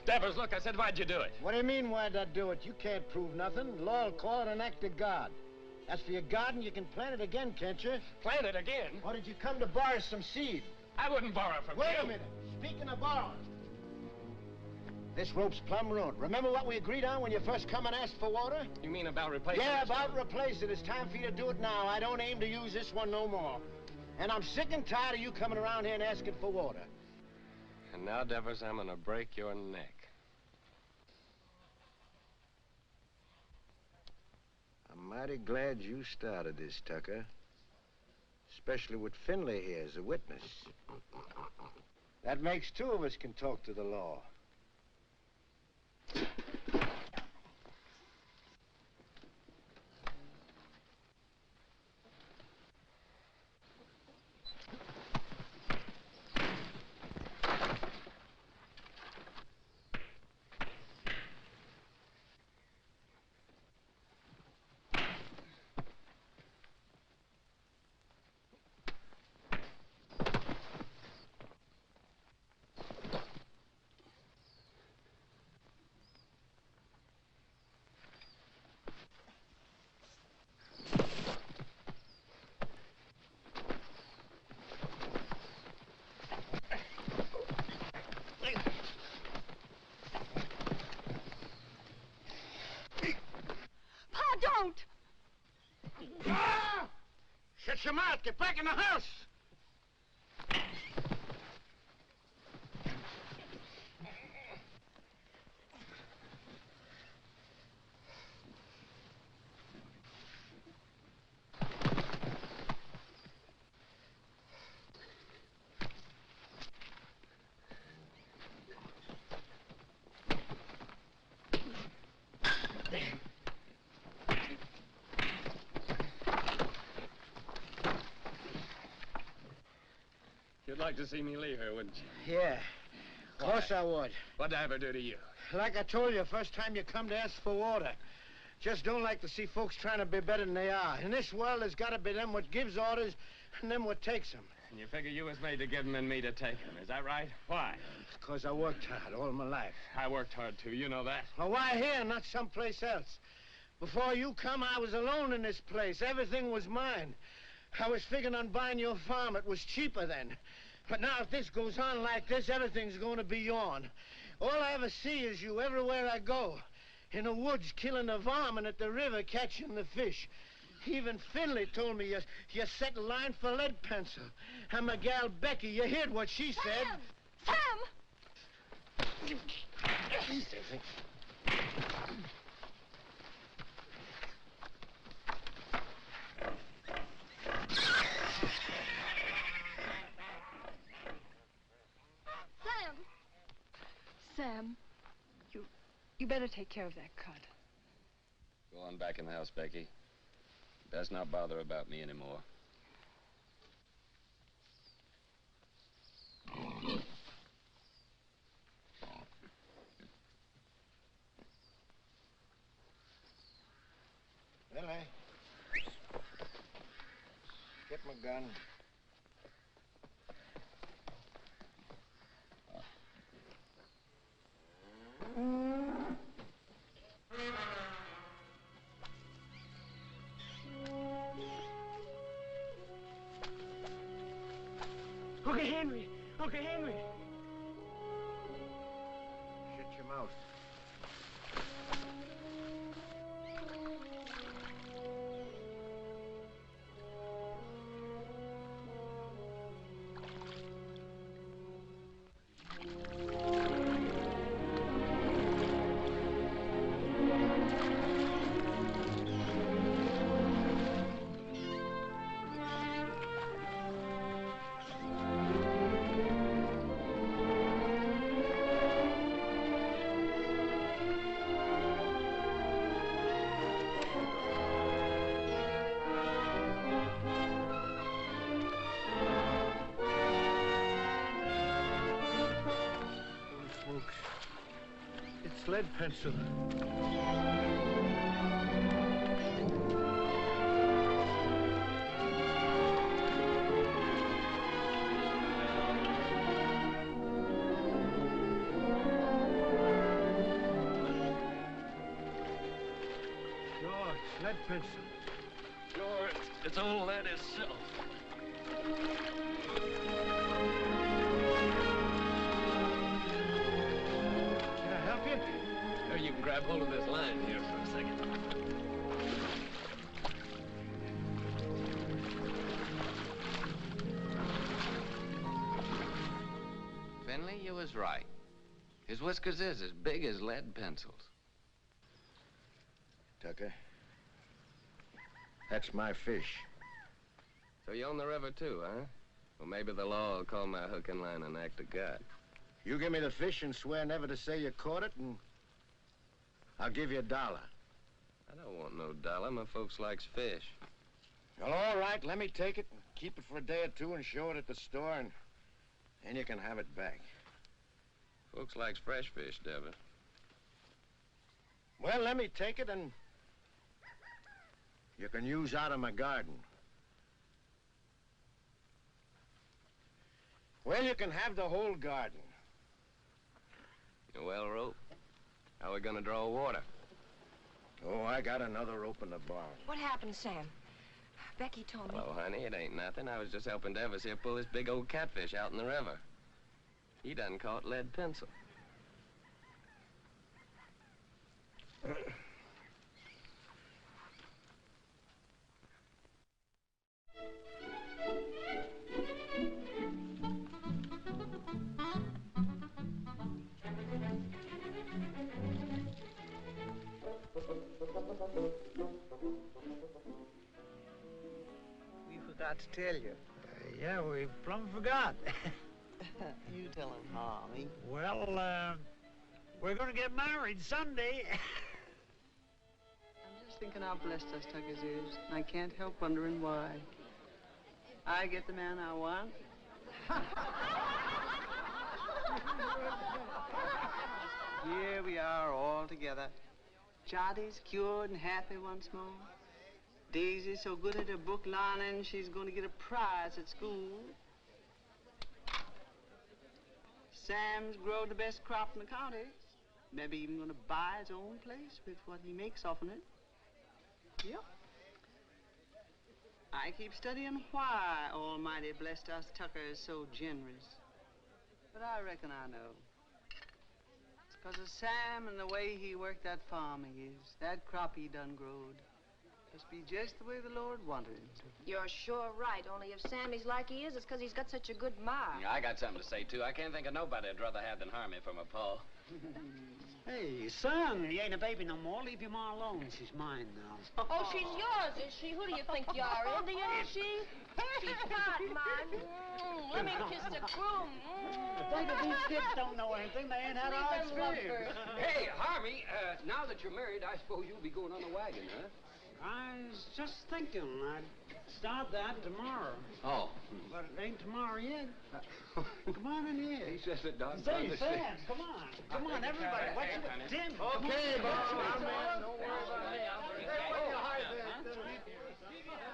Devers, look, I said, why'd you do it? What do you mean, why'd I do it? You can't prove nothing. Law'll call it an act of God. As for your garden, you can plant it again, can't you? Plant it again? Or did you come to borrow some seed? I wouldn't borrow from you. Wait a minute. Speaking of borrowing. This rope's plumb ruined. Remember what we agreed on when you first come and asked for water? You mean about replacing Yeah, this about one? replace it. It's time for you to do it now. I don't aim to use this one no more. And I'm sick and tired of you coming around here and asking for water. And now, Devers, I'm gonna break your neck. mighty glad you started this, Tucker. Especially with Finley here as a witness. That makes two of us can talk to the law. Don't! Ah! Shut your mouth. Get back in the house. You'd like to see me leave her, wouldn't you? Yeah. Of course I would. What'd I ever do to you? Like I told you, first time you come to ask for water. Just don't like to see folks trying to be better than they are. In this world, there's got to be them what gives orders and them what takes them. And you figure you was made to give them and me to take them. Is that right? Why? Because I worked hard all my life. I worked hard, too. You know that. Well, why here, not someplace else? Before you come, I was alone in this place. Everything was mine. I was figuring on buying your farm. It was cheaper then. But now, if this goes on like this, everything's going to be yourn. All I ever see is you everywhere I go. In the woods, killing the varmint, at the river, catching the fish. Even Finley told me you set a line for lead pencil. And my gal Becky, you heard what she said. Sam! Sam, you better take care of that cut. Go on back in the house, Becky. Best not bother about me anymore. Billy. Get my gun. Uncle Henry! Uncle Henry! Shut your mouth. It's lead pencil. Sure, it's lead pencil. Sure, it's old lead itself. Can I help you? Here, you can grab hold of this line here for a second. Finley, you was right. His whiskers is as big as lead pencils. Tucker, That's my fish. So you own the river too, huh? Well, maybe the law will call my hook and line an act of God. You give me the fish and swear never to say you caught it, and I'll give you $1. I don't want no dollar. My folks likes fish. Well, all right, let me take it and keep it for a day or two and show it at the store, and then you can have it back. Folks likes fresh fish, Devin. Well, let me take it, and you can use out of my garden. Well, you can have the whole garden. Well, Rope, how are we gonna draw water? Oh, I got another rope in the barn. What happened, Sam? Becky told me. Hello, honey, it ain't nothing. I was just helping Davis here pull this big old catfish out in the river. He done caught lead pencil. We forgot to tell you. Yeah, we plumb forgot. You tell him, Harmy. Well, we're gonna get married Sunday. I'm just thinking how blessed us Tuckers is, and I can't help wondering why. I get the man I want. Here we are all together. Jotty's cured and happy once more. Daisy's so good at her book learning, she's going to get a prize at school. Sam's growed the best crop in the county. Maybe even going to buy his own place with what he makes off of it. Yep. I keep studying why Almighty blessed us Tuckers so generous. But I reckon I know. It's because of Sam and the way he worked that farm of his. That crop he done growed. Must be just the way the Lord wanted him to. You're sure right, only if Sammy's like he is, it's because he's got such a good ma. I got something to say, too. I can't think of nobody I'd rather have than Harmy for my pa. Hey, son, he ain't a baby no more. Leave your ma alone. She's mine now. Oh, she's yours, is she? Who do you think you are, Indian, is she? She's not mine. Let me kiss the groom. Wait, but these kids don't know anything. They ain't had our experience. Hey, Harmy, now that you're married, I suppose you'll be going on the wagon, huh? I was just thinking I'd start that tomorrow. Oh. But it ain't tomorrow yet. Come on in here. He says it does. Say, Sam, come on. Come on, everybody. What's with Tim? Okay, Bob. Don't worry about me.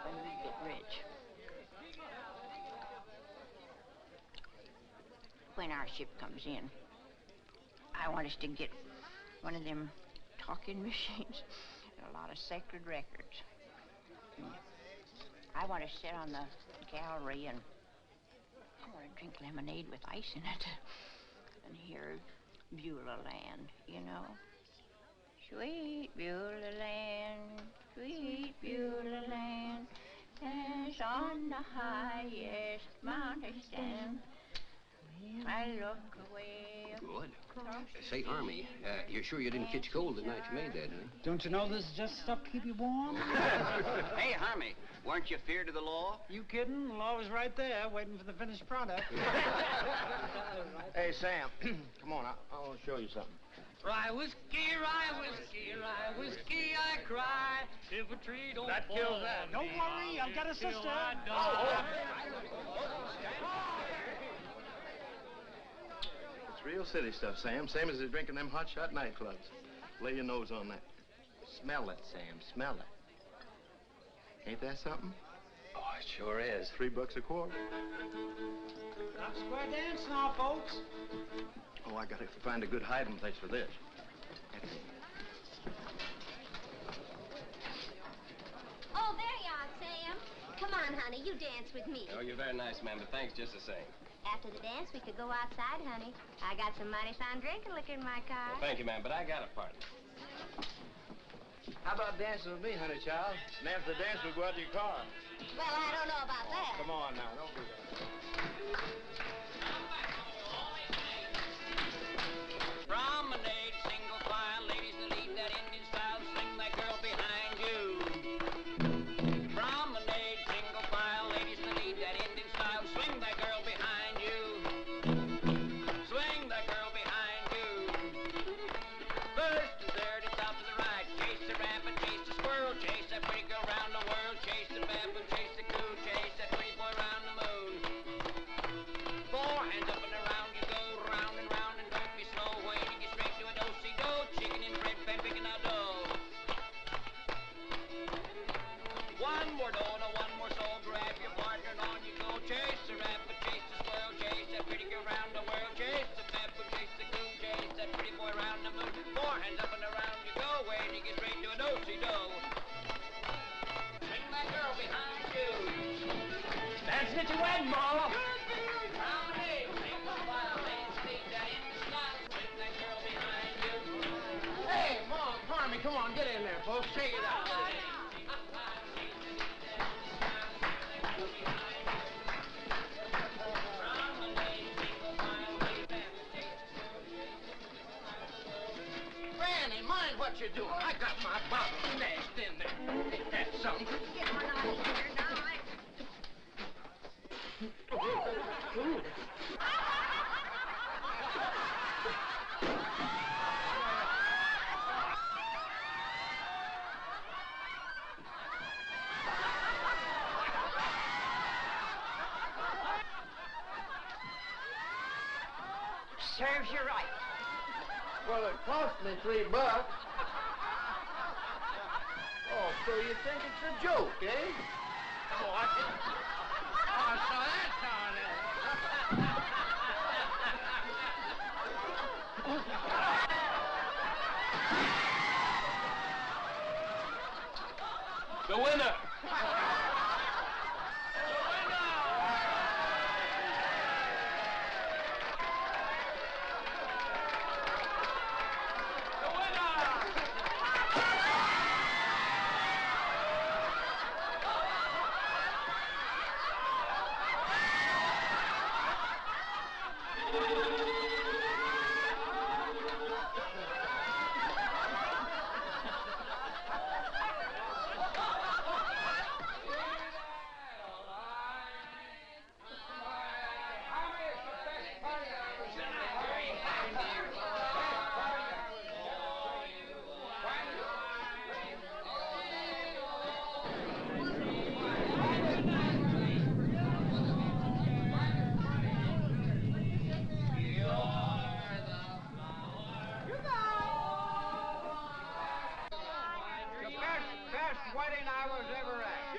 When we get rich. When our ship comes in, I want us to get one of them talking machines. A lot of sacred records. I want to sit on the gallery and I want to drink lemonade with ice in it and hear Beulah Land, you know. Sweet Beulah Land, sweet Beulah Land, as on the highest mountain stand. I look away. Good. Say, Harmy, you're sure you didn't catch cold the night you made that, huh? Don't you know this is just stuff to keep you warm? Hey, Harmy, weren't you feared of the law? You kidding? The law was right there, waiting for the finished product. Hey, Sam, come on. I want to show you something. Rye whiskey, I cry. If a tree don't That fall kills that. on Don't me, worry, I've got a till sister. I die. It's real city stuff, Sam. Same as they're drinking them hotshot nightclubs. Lay your nose on that. Smell it, Sam. Smell it. Ain't that something? Oh, it sure is. $3 a quart. Got square dance now, folks. Oh, I gotta find a good hiding place for this. Oh, there you are, Sam. Come on, honey, you dance with me. Oh, you're very nice, ma'am, but thanks just the same. After the dance, we could go outside, honey. I got some mighty fine drinking liquor in my car. Well, thank you, ma'am, but I got a partner. How about dancing with me, honey child? And after the dance, we'll go out to your car. Well, I don't know about that. Come on now, don't do that. Promenade, single file, ladies in the lead, that Indian style, swing that girl behind you. Come on, get in there, folks. Shake it out. Granny, mind what you're doing. I got my bottle stashed in there. Ain't that something? Get on out of here now. Serves you right. Well, it cost me $3. Oh, so you think it's a joke, eh? Oh, so that's how it is. The winner! Wedding I was ever at.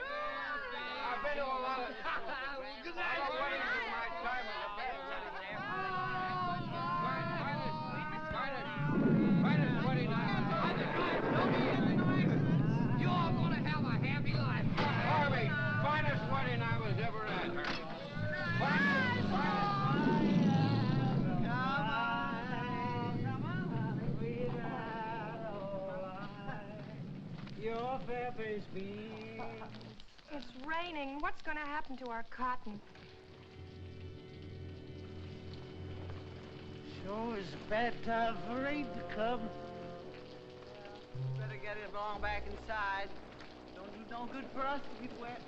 I've been to a lot of weddings in my time. Was the best wedding there. Finest wedding I was. You're gonna have a happy life. Harvey, finest wedding I was ever at, Harvey. Your fair face beams. It's raining. What's going to happen to our cotton? Sure is a bad time for rain to come. Better get it along back inside. Don't do no good for us to get wet.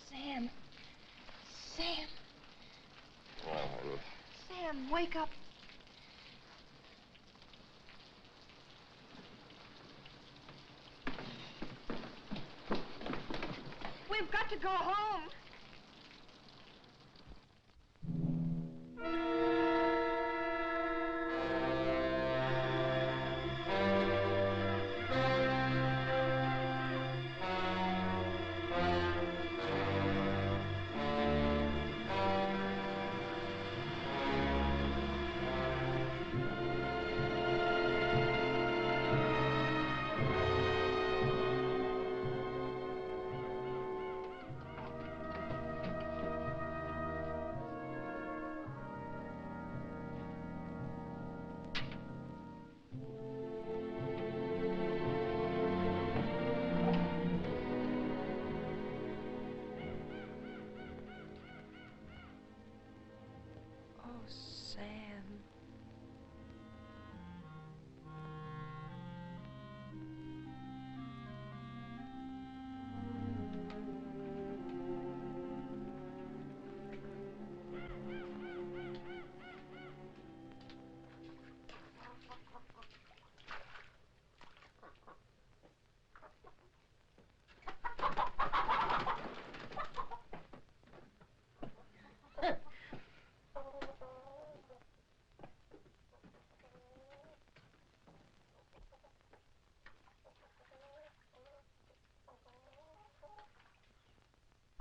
Sam. Sam. Well, honey. Sam, wake up. We've got to go home.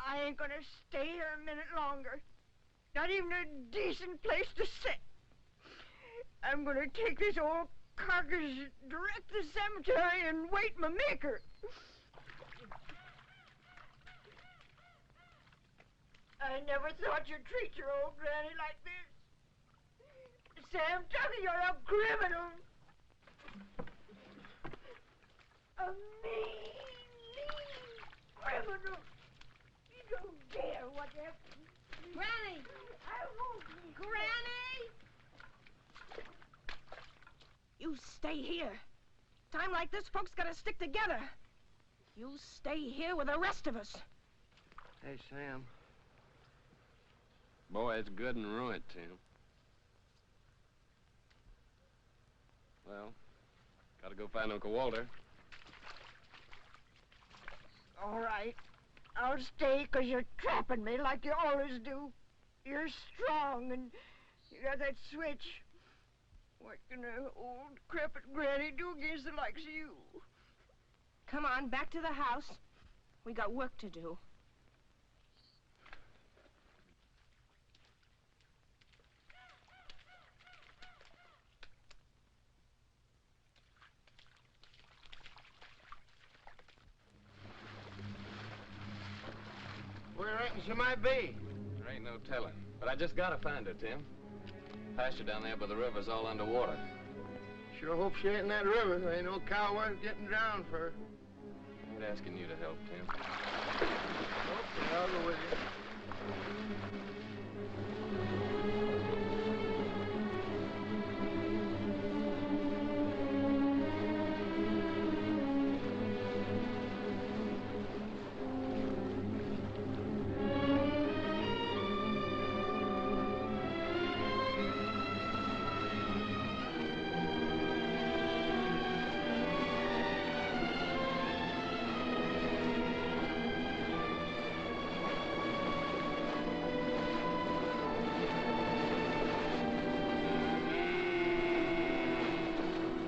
I ain't gonna stay here a minute longer. Not even a decent place to sit. I'm gonna take this old carcass direct to the cemetery and wait my maker. I never thought you'd treat your old granny like this. Sam Tucker, you're a criminal. A mean criminal. You don't dare whatever. Granny! I won't. Granny! You stay here. Time like this, folks gotta stick together. You stay here with the rest of us. Hey, Sam. Boy, it's good and ruined, Tim. Well, gotta go find Uncle Walter. All right. I'll stay 'cause you're trapping me like you always do. You're strong and you got that switch. What can an old crepit granny do against the likes of you? Come on, back to the house. We got work to do. Where reckon she might be? There ain't no telling. But I just gotta find her, Tim. Pasture down there by the river's all underwater. Sure hope she ain't in that river. There ain't no cow worth getting drowned for her. I ain't asking you to help, Tim. Okay, I'll go with you.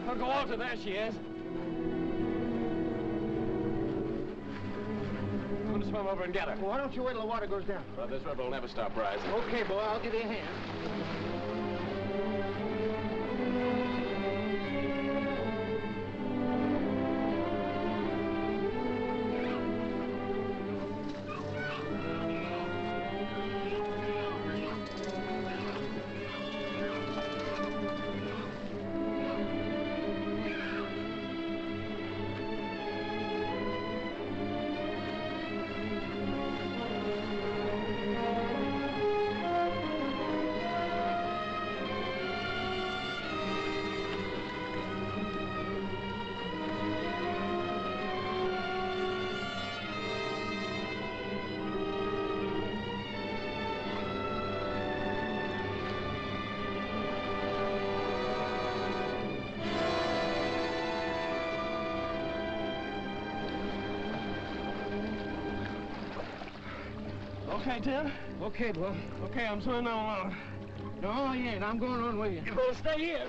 Uncle Walter, there she is. I'm gonna swim over and get her. Well, why don't you wait till the water goes down? Well, this river will never stop rising. Okay, boy, I'll give you a hand. Okay, Tim? Okay, boy. Okay, I'm swimming on. No, you ain't. I'm going on with you. You're gonna stay here.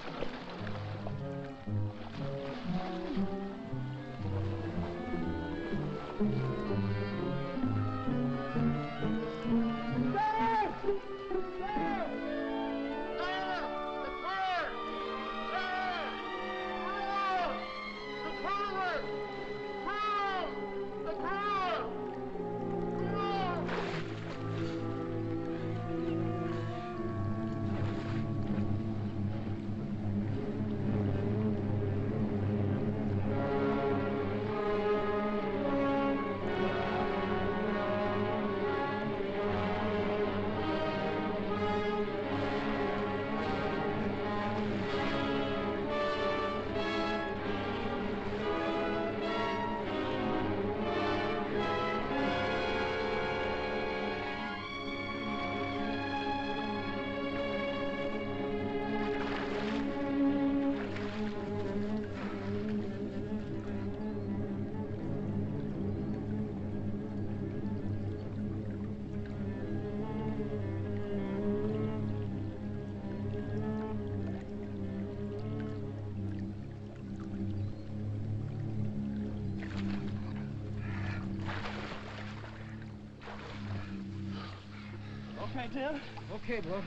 Okay, Tim. Okay, Bub.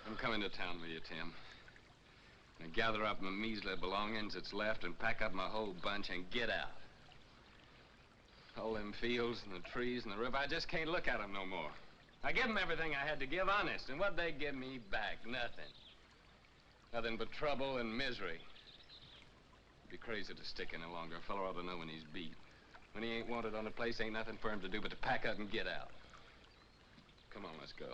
I'm coming to town with you, Tim. And gather up my measly belongings that's left and pack up my whole bunch and get out. All them fields and the trees and the river, I just can't look at them no more. I give them everything I had to give, honest, and what'd they give me back? Nothing. Nothing but trouble and misery. It'd be crazy to stick any longer. A fellow ought to know when he's beat. When he ain't wanted on the place, ain't nothing for him to do but to pack up and get out. Come on, let's go.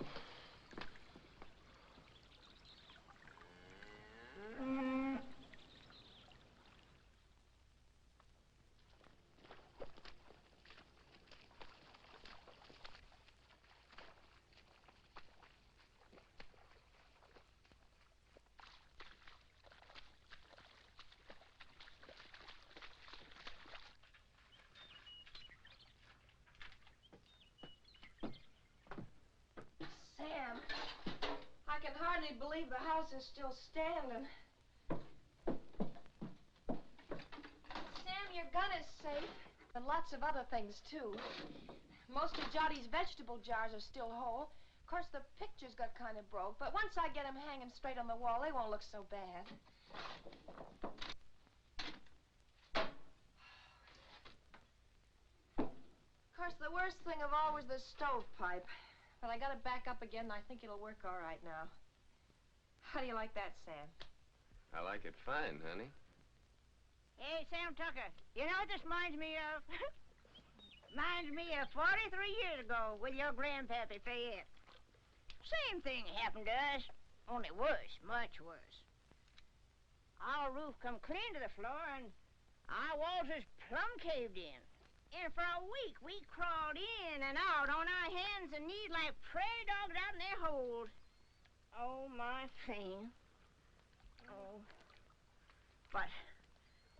Sam, I can hardly believe the house is still standing. Sam, your gun is safe, and lots of other things, too. Most of Jotty's vegetable jars are still whole. Of course, the pictures got kind of broke, but once I get them hanging straight on the wall, they won't look so bad. Of course, the worst thing of all was the stovepipe. But I got it back up again, and I think it'll work all right now. How do you like that, Sam? I like it fine, honey. Hey, Sam Tucker, you know what this reminds me of? Reminds me of 43 years ago with your grandpappy Fayette. Same thing happened to us, only worse, much worse. Our roof come clean to the floor, and our walls is plumb caved in. And for a week, we crawled in and out on our hands and knees like prairie dogs out in their holes. Oh, my thing. Oh. But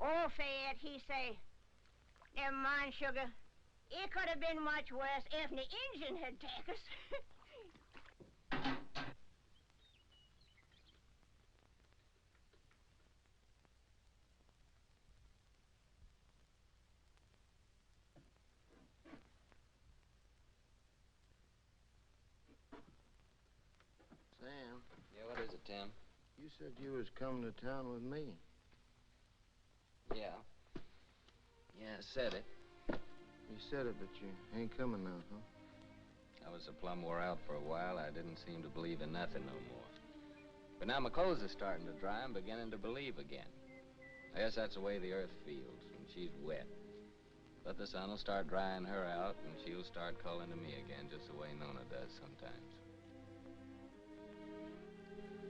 old Fayette, he say, never mind, sugar. It could have been much worse if the engine had taken us. Sam. Yeah, what is it, Tim? You said you was coming to town with me. Yeah. Yeah, I said it. You said it, but you ain't coming now, huh? I was so plumb wore out for a while, I didn't seem to believe in nothing no more. But now my clothes are starting to dry, I'm beginning to believe again. I guess that's the way the earth feels when she's wet. But the sun will start drying her out, and she'll start calling to me again, just the way Nona does sometimes.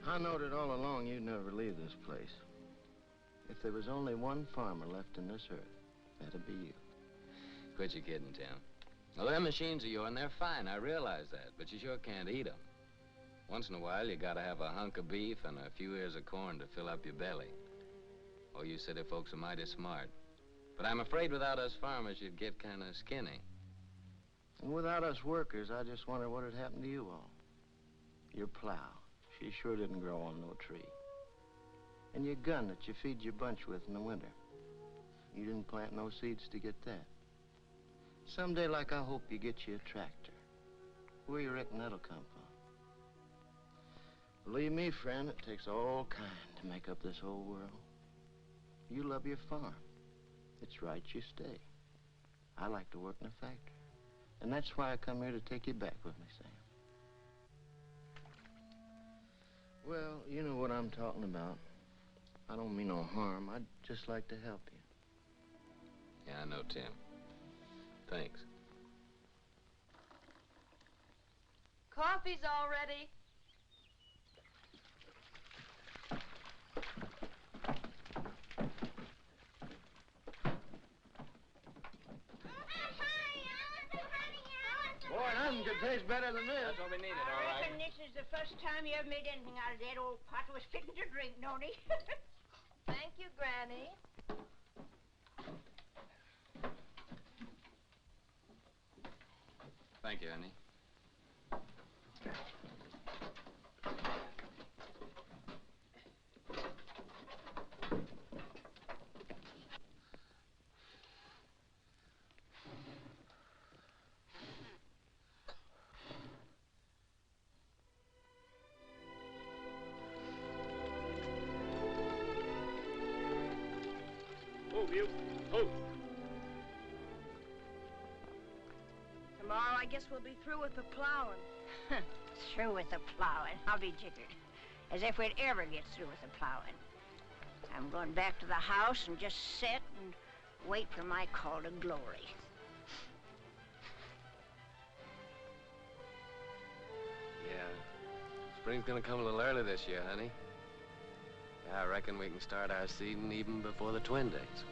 I knowed it all along you'd never leave this place. If there was only one farmer left in this earth, that'd be you. Quit your kidding, Tim. Well, them machines of yours, they're fine, I realize that, but you sure can't eat them. Once in a while, you gotta have a hunk of beef and a few ears of corn to fill up your belly. Oh, you city folks are mighty smart. But I'm afraid without us farmers, you'd get kind of skinny. And without us workers, I just wonder what had happened to you all. Your plow. She sure didn't grow on no tree. And your gun that you feed your bunch with in the winter. You didn't plant no seeds to get that. Someday, like, I hope you get you a tractor. Where you reckon that'll come from? Believe me, friend, it takes all kind to make up this whole world. You love your farm. It's right you stay. I like to work in a factory. And that's why I come here to take you back with me, Sam. Well, you know what I'm talking about. I don't mean no harm. I'd just like to help you. Yeah, I know, Tim. Thanks. Coffee's all ready. Boy, nothing could taste better than this. That's what we needed, all I right. reckon this is the first time you ever made anything out of that old pot was fitting to drink, don't he? Thank you, Granny. Thank you, honey. Move, you. Move. Tomorrow, I guess we'll be through with the plowing. Through with the plowing. I'll be jiggered. As if we'd ever get through with the plowing. I'm going back to the house and just sit and wait for my call to glory. Yeah. Spring's gonna come a little early this year, honey. Yeah, I reckon we can start our seeding even before the twin days.